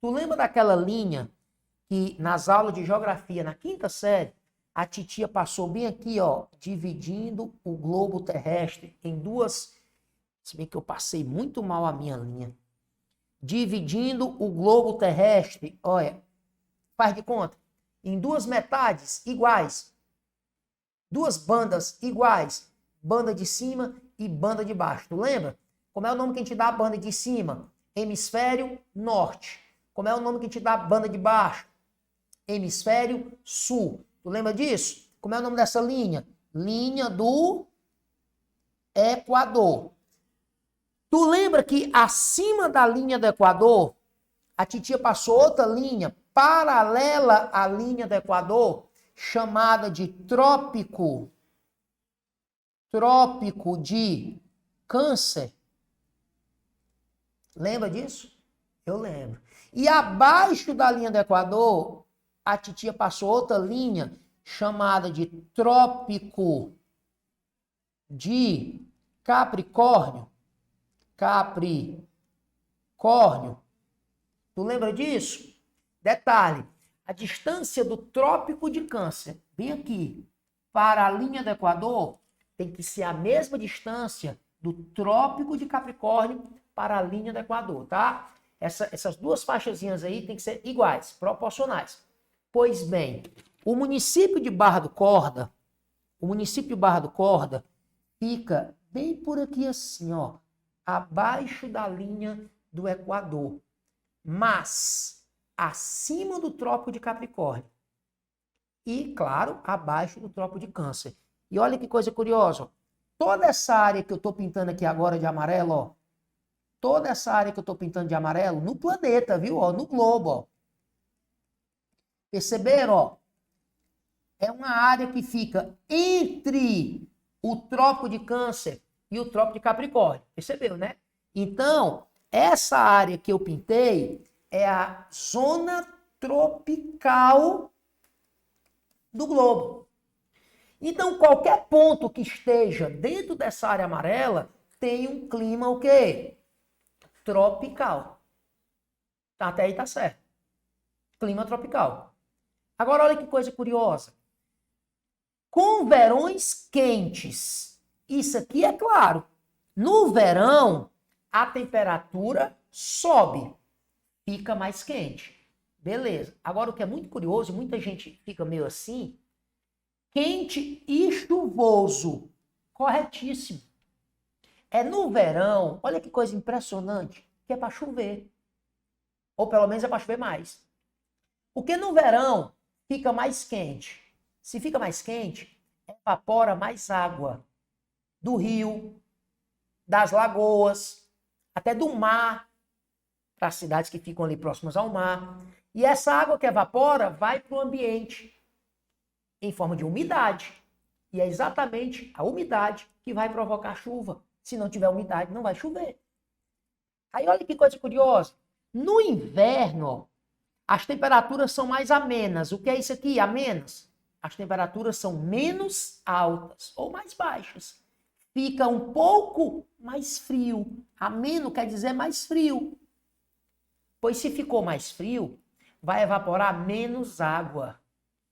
Tu lembra daquela linha que nas aulas de geografia, na 5ª série, a titia passou bem aqui, ó, dividindo o globo terrestre em duas. Se bem que eu passei muito mal a minha linha. Dividindo o globo terrestre, olha, faz de conta, em duas metades iguais. Duas bandas iguais. Banda de cima e banda de baixo. Tu lembra? Como é o nome que a gente dá a banda de cima? Hemisfério norte. Como é o nome que a gente dá a banda de baixo? Hemisfério sul. Tu lembra disso? Como é o nome dessa linha? Linha do Equador. Tu lembra que acima da linha do Equador, a titia passou outra linha paralela à linha do Equador, chamada de trópico de Câncer. Lembra disso? Eu lembro. E abaixo da linha do Equador, a titia passou outra linha chamada de trópico de Capricórnio. Tu lembra disso? Detalhe, a distância do trópico de Câncer, bem aqui, para a linha do Equador, tem que ser a mesma distância do trópico de Capricórnio para a linha do Equador, tá? Essas duas faixazinhas aí tem que ser iguais, proporcionais. Pois bem, o município de Barra do Corda fica bem por aqui assim, ó, abaixo da linha do Equador, mas acima do trópico de Capricórnio e, claro, abaixo do trópico de Câncer. E olha que coisa curiosa, ó. Toda essa área que eu estou pintando aqui agora de amarelo, ó, toda essa área que eu estou pintando de amarelo, no planeta, viu? Ó, no globo, ó. Perceberam, ó? É uma área que fica entre o trópico de Câncer e o trópico de Capricórnio. Percebeu, né? Então, essa área que eu pintei é a zona tropical do globo. Então, qualquer ponto que esteja dentro dessa área amarela tem um clima o quê? Tropical. Até aí tá certo. Clima tropical. Agora olha que coisa curiosa. Com verões quentes, isso aqui é claro. No verão, a temperatura sobe, fica mais quente. Beleza. Agora o que é muito curioso, muita gente fica meio assim, quente e chuvoso. Corretíssimo. É no verão, olha que coisa impressionante, que é para chover. Ou pelo menos é para chover mais. Porque no verão fica mais quente. Se fica mais quente, evapora mais água do rio, das lagoas, até do mar, para as cidades que ficam ali próximas ao mar. E essa água que evapora vai para o ambiente em forma de umidade. E é exatamente a umidade que vai provocar chuva. Se não tiver umidade, não vai chover. Aí olha que coisa curiosa. No inverno, as temperaturas são mais amenas. O que é isso aqui? Amenas. As temperaturas são menos altas ou mais baixas. Fica um pouco mais frio. Ameno quer dizer mais frio. Pois se ficou mais frio, vai evaporar menos água.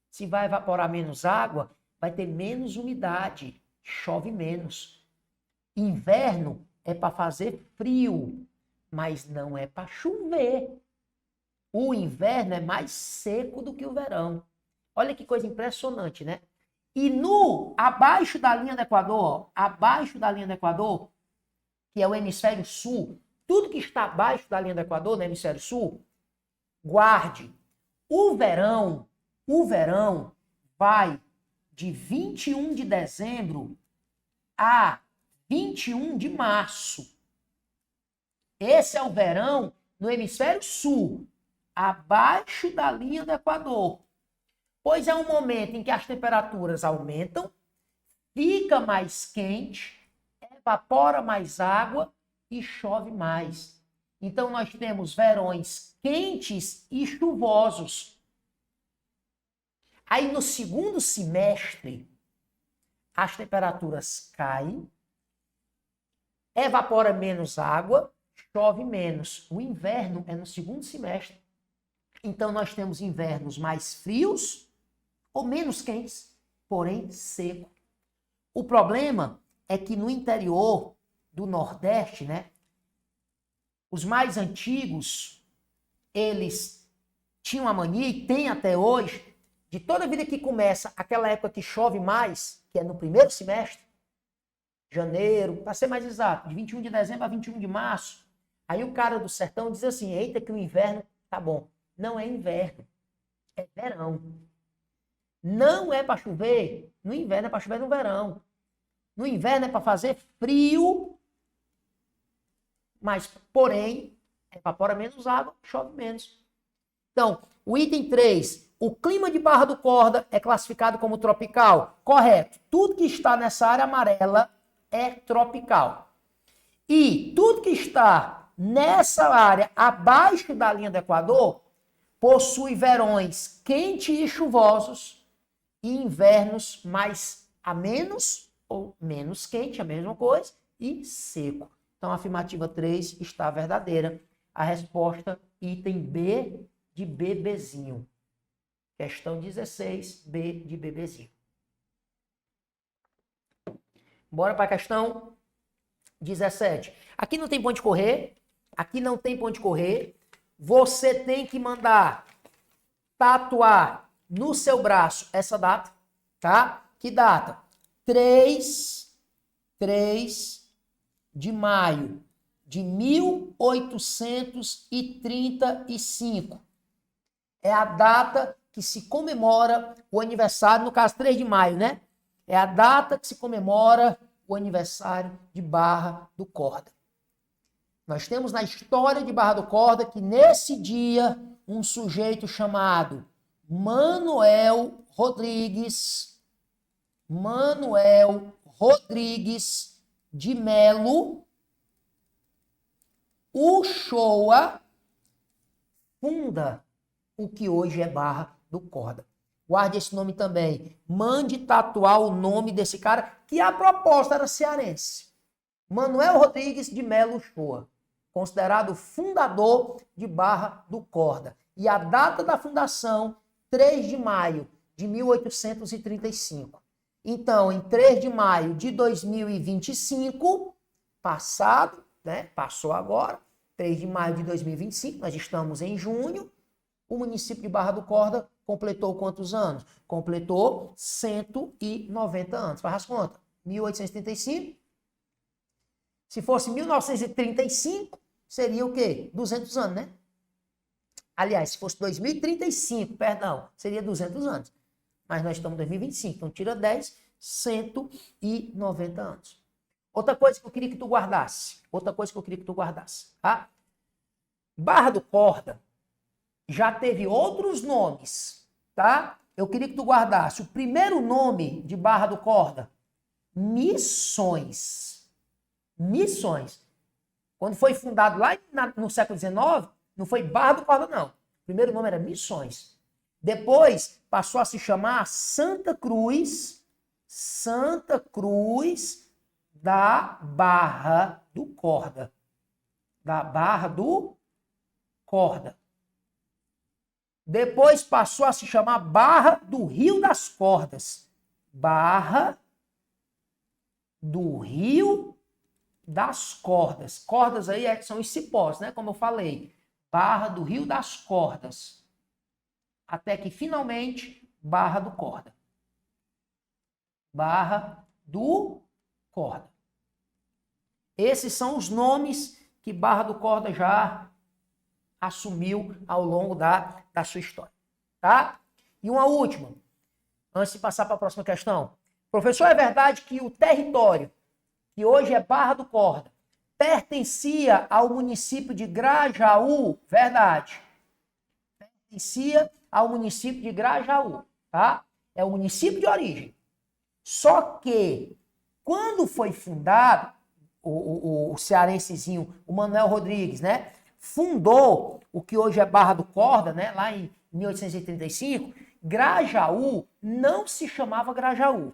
Se vai evaporar menos água, vai ter menos umidade. Chove menos. Inverno é para fazer frio, mas não é para chover. O inverno é mais seco do que o verão. Olha que coisa impressionante, né? E abaixo da linha do Equador, abaixo da linha do Equador, que é o hemisfério sul, tudo que está abaixo da linha do Equador, no hemisfério sul, guarde. O verão vai de 21 de dezembro a 21 de março. Esse é o verão no hemisfério sul, abaixo da linha do Equador. Pois é um momento em que as temperaturas aumentam, fica mais quente, evapora mais água e chove mais. Então nós temos verões quentes e chuvosos. Aí no segundo semestre, as temperaturas caem, evapora menos água, chove menos. O inverno é no segundo semestre. Então nós temos invernos mais frios ou menos quentes, porém seco. O problema é que no interior do Nordeste, né, os mais antigos, eles tinham a mania e têm até hoje, de toda vida que começa aquela época que chove mais, que é no primeiro semestre, janeiro, para ser mais exato, de 21 de dezembro a 21 de março, aí o cara do sertão diz assim, eita que o inverno tá bom. Não é inverno, é verão. Não é para chover no inverno, é para chover no verão. No inverno é para fazer frio, mas, porém, evapora menos água, chove menos. Então, o item 3, o clima de Barra do Corda é classificado como tropical? Correto. Tudo que está nessa área amarela é tropical. E tudo que está nessa área abaixo da linha do Equador possui verões quentes e chuvosos e invernos mais amenos ou menos quente, a mesma coisa, e seco. Então, a afirmativa 3 está verdadeira. A resposta, item B de bebezinho. Questão 16, B de bebezinho. Bora para a questão 17. Aqui não tem ponto de correr. Aqui não tem ponto de correr. Você tem que mandar tatuar no seu braço essa data, tá? Que data? 3 de maio de 1835. É a data que se comemora o aniversário, no caso 3 de maio, né? É a data que se comemora o aniversário de Barra do Corda. Nós temos na história de Barra do Corda que nesse dia um sujeito chamado Manuel Rodrigues de Melo Uchoa funda o que hoje é Barra do Corda. Guarde esse nome também. Mande tatuar o nome desse cara, que a proposta era cearense. Manuel Rodrigues de Melo Uchoa. considerado fundador de Barra do Corda. E a data da fundação, 3 de maio de 1835. Então, em 3 de maio de 2025, passado, né? Passou agora, 3 de maio de 2025, nós estamos em junho, o município de Barra do Corda completou quantos anos? Completou 190 anos. Faz as contas. 1835. Se fosse 1935, seria o quê? 200 anos, né? Aliás, se fosse 2035, perdão, seria 200 anos. Mas nós estamos em 2025, então tira 10, 190 anos. Outra coisa que eu queria que tu guardasse. Tá? Barra do Corda já teve outros nomes, tá? Eu queria que tu guardasse. O primeiro nome de Barra do Corda, Missões. Missões. Quando foi fundado lá no século XIX, não foi Barra do Corda, não. O primeiro nome era Missões. Depois passou a se chamar Santa Cruz da Barra do Corda. Da Barra do Corda. Depois passou a se chamar Barra do Rio das Cordas. Barra do Rio das Cordas. Cordas aí são os cipós, né? Como eu falei. Barra do Rio das Cordas. Até que finalmente, Barra do Corda. Barra do Corda. Esses são os nomes que Barra do Corda já assumiu ao longo da sua história. Tá? E uma última, antes de passar para a próxima questão. Professor, é verdade que o território, que hoje é Barra do Corda, pertencia ao município de Grajaú? Verdade. Pertencia ao município de Grajaú, tá? É o município de origem. Só que, quando foi fundado, o cearensezinho, o Manuel Rodrigues, né? Fundou o que hoje é Barra do Corda, né? Lá em 1835, Grajaú não se chamava Grajaú.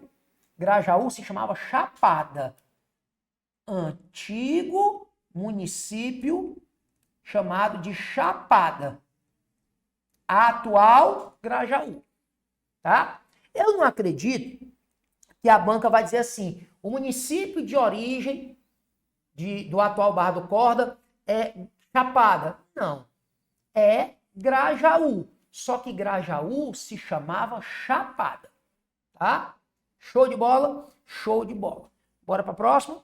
Grajaú se chamava Chapada. Antigo município chamado de Chapada. A atual Grajaú. Tá? Eu não acredito que a banca vai dizer assim, o município de origem do atual Barra do Corda é Chapada. Não. É Grajaú. Só que Grajaú se chamava Chapada. Tá? Show de bola? Show de bola. Bora para a próxima?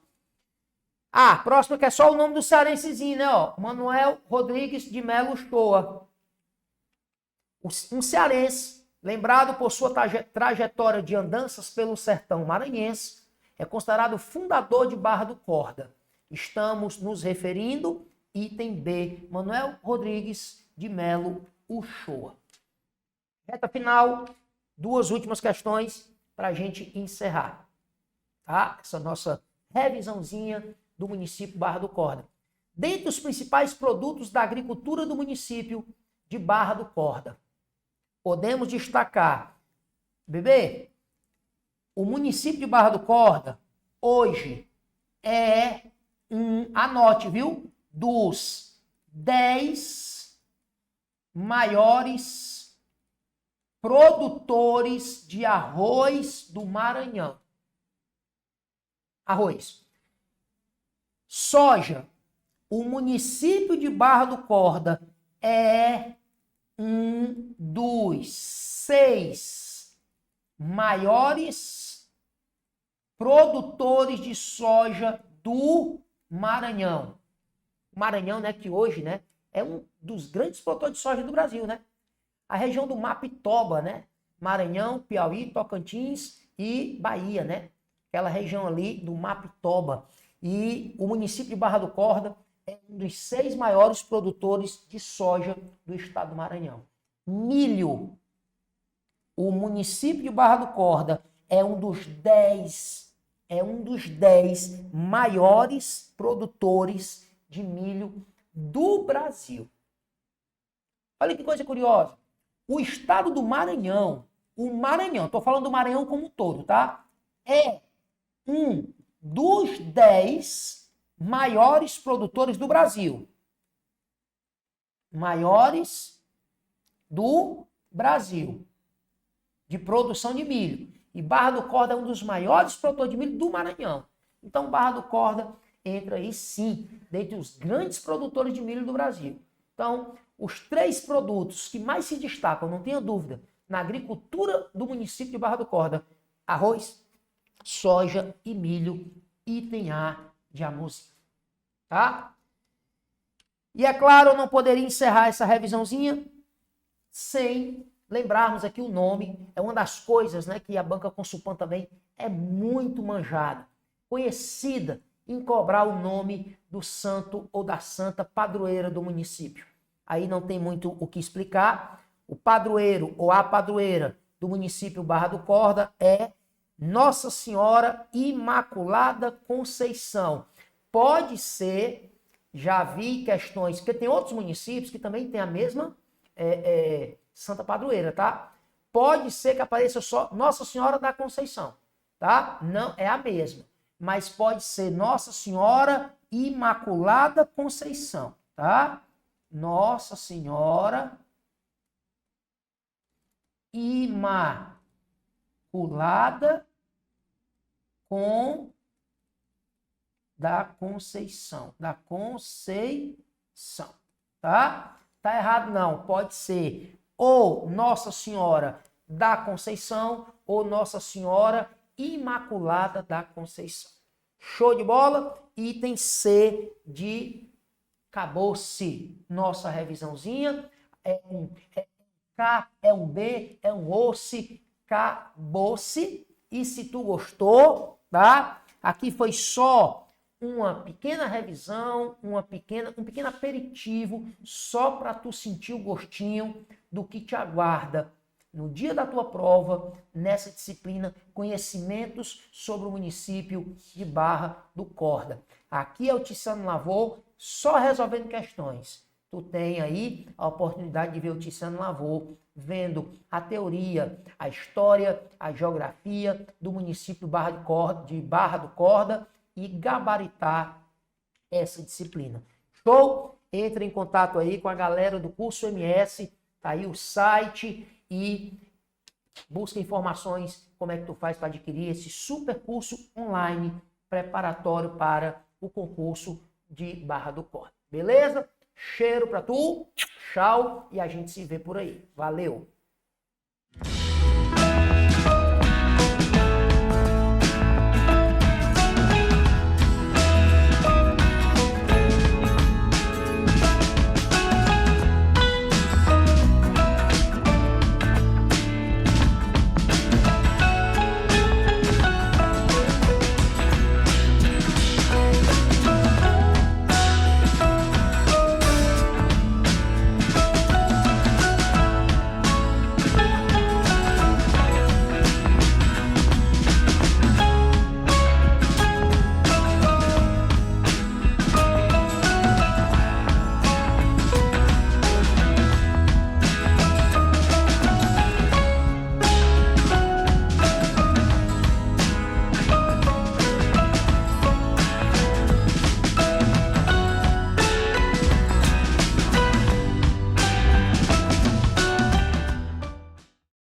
Ah, próxima que é só o nome do cearensezinho, né? Ó, Manuel Rodrigues de Melo Shoa. Um cearense, lembrado por sua trajetória de andanças pelo sertão maranhense, é considerado fundador de Barra do Corda. Estamos nos referindo, item B, Manuel Rodrigues de Melo Uchoa. Reta final, duas últimas questões para a gente encerrar. Tá? Essa nossa revisãozinha do município Barra do Corda. Dentre os principais produtos da agricultura do município de Barra do Corda, podemos destacar, bebê, o município de Barra do Corda, hoje, é anote, viu? Dos 10 maiores produtores de arroz do Maranhão. Arroz. Soja. O município de Barra do Corda é um dos 6 maiores produtores de soja do Maranhão. O Maranhão, né, que hoje, né, é um dos grandes produtores de soja do Brasil, né? A região do Mapitoba, né? Maranhão, Piauí, Tocantins e Bahia, né? Aquela região ali do Mapitoba. E o município de Barra do Corda é um dos 6 maiores produtores de soja do estado do Maranhão. Milho. O município de Barra do Corda é um dos 10 maiores produtores de milho do Brasil. Olha que coisa curiosa. O estado do Maranhão, estou falando do Maranhão como um todo, tá? É um dos 10 maiores produtores do Brasil. Maiores do Brasil. De produção de milho. E Barra do Corda é um dos maiores produtores de milho do Maranhão. Então, Barra do Corda entra aí sim, dentre os grandes produtores de milho do Brasil. Então, os 3 produtos que mais se destacam, não tenha dúvida, na agricultura do município de Barra do Corda: arroz, soja e milho, item A de Amozinho. Tá? E é claro, eu não poderia encerrar essa revisãozinha sem lembrarmos aqui o nome. É uma das coisas, né, que a Banca Consulpan também é muito manjada, conhecida em cobrar o nome do santo ou da santa padroeira do município. Aí não tem muito o que explicar. O padroeiro ou a padroeira do município Barra do Corda é Nossa Senhora Imaculada Conceição. Pode ser, já vi questões, porque tem outros municípios que também tem a mesma santa padroeira, tá? Pode ser que apareça só Nossa Senhora da Conceição, tá? Não é a mesma, mas pode ser Nossa Senhora Imaculada Conceição, tá? Nossa Senhora Imaculada da Conceição, tá? Tá errado não, pode ser ou Nossa Senhora da Conceição ou Nossa Senhora Imaculada da Conceição. Show de bola? Item C de acabou-se nossa revisãozinha. É um K, é um B, é um osse, acabou-se. E se tu gostou, tá? Aqui foi só uma pequena revisão, um pequeno aperitivo, só para tu sentir o gostinho do que te aguarda no dia da tua prova, nessa disciplina, conhecimentos sobre o município de Barra do Corda. Aqui é o Tiziano Lavor, só resolvendo questões. Tu tem aí a oportunidade de ver o Tiziano Lavor vendo a teoria, a história, a geografia do município de Barra do Corda e gabaritar essa disciplina. Show? Entre em contato aí com a galera do curso MS, tá aí o site e busca informações como é que tu faz para adquirir esse super curso online preparatório para o concurso de Barra do Corda. Beleza? Cheiro para tu, tchau e a gente se vê por aí. Valeu!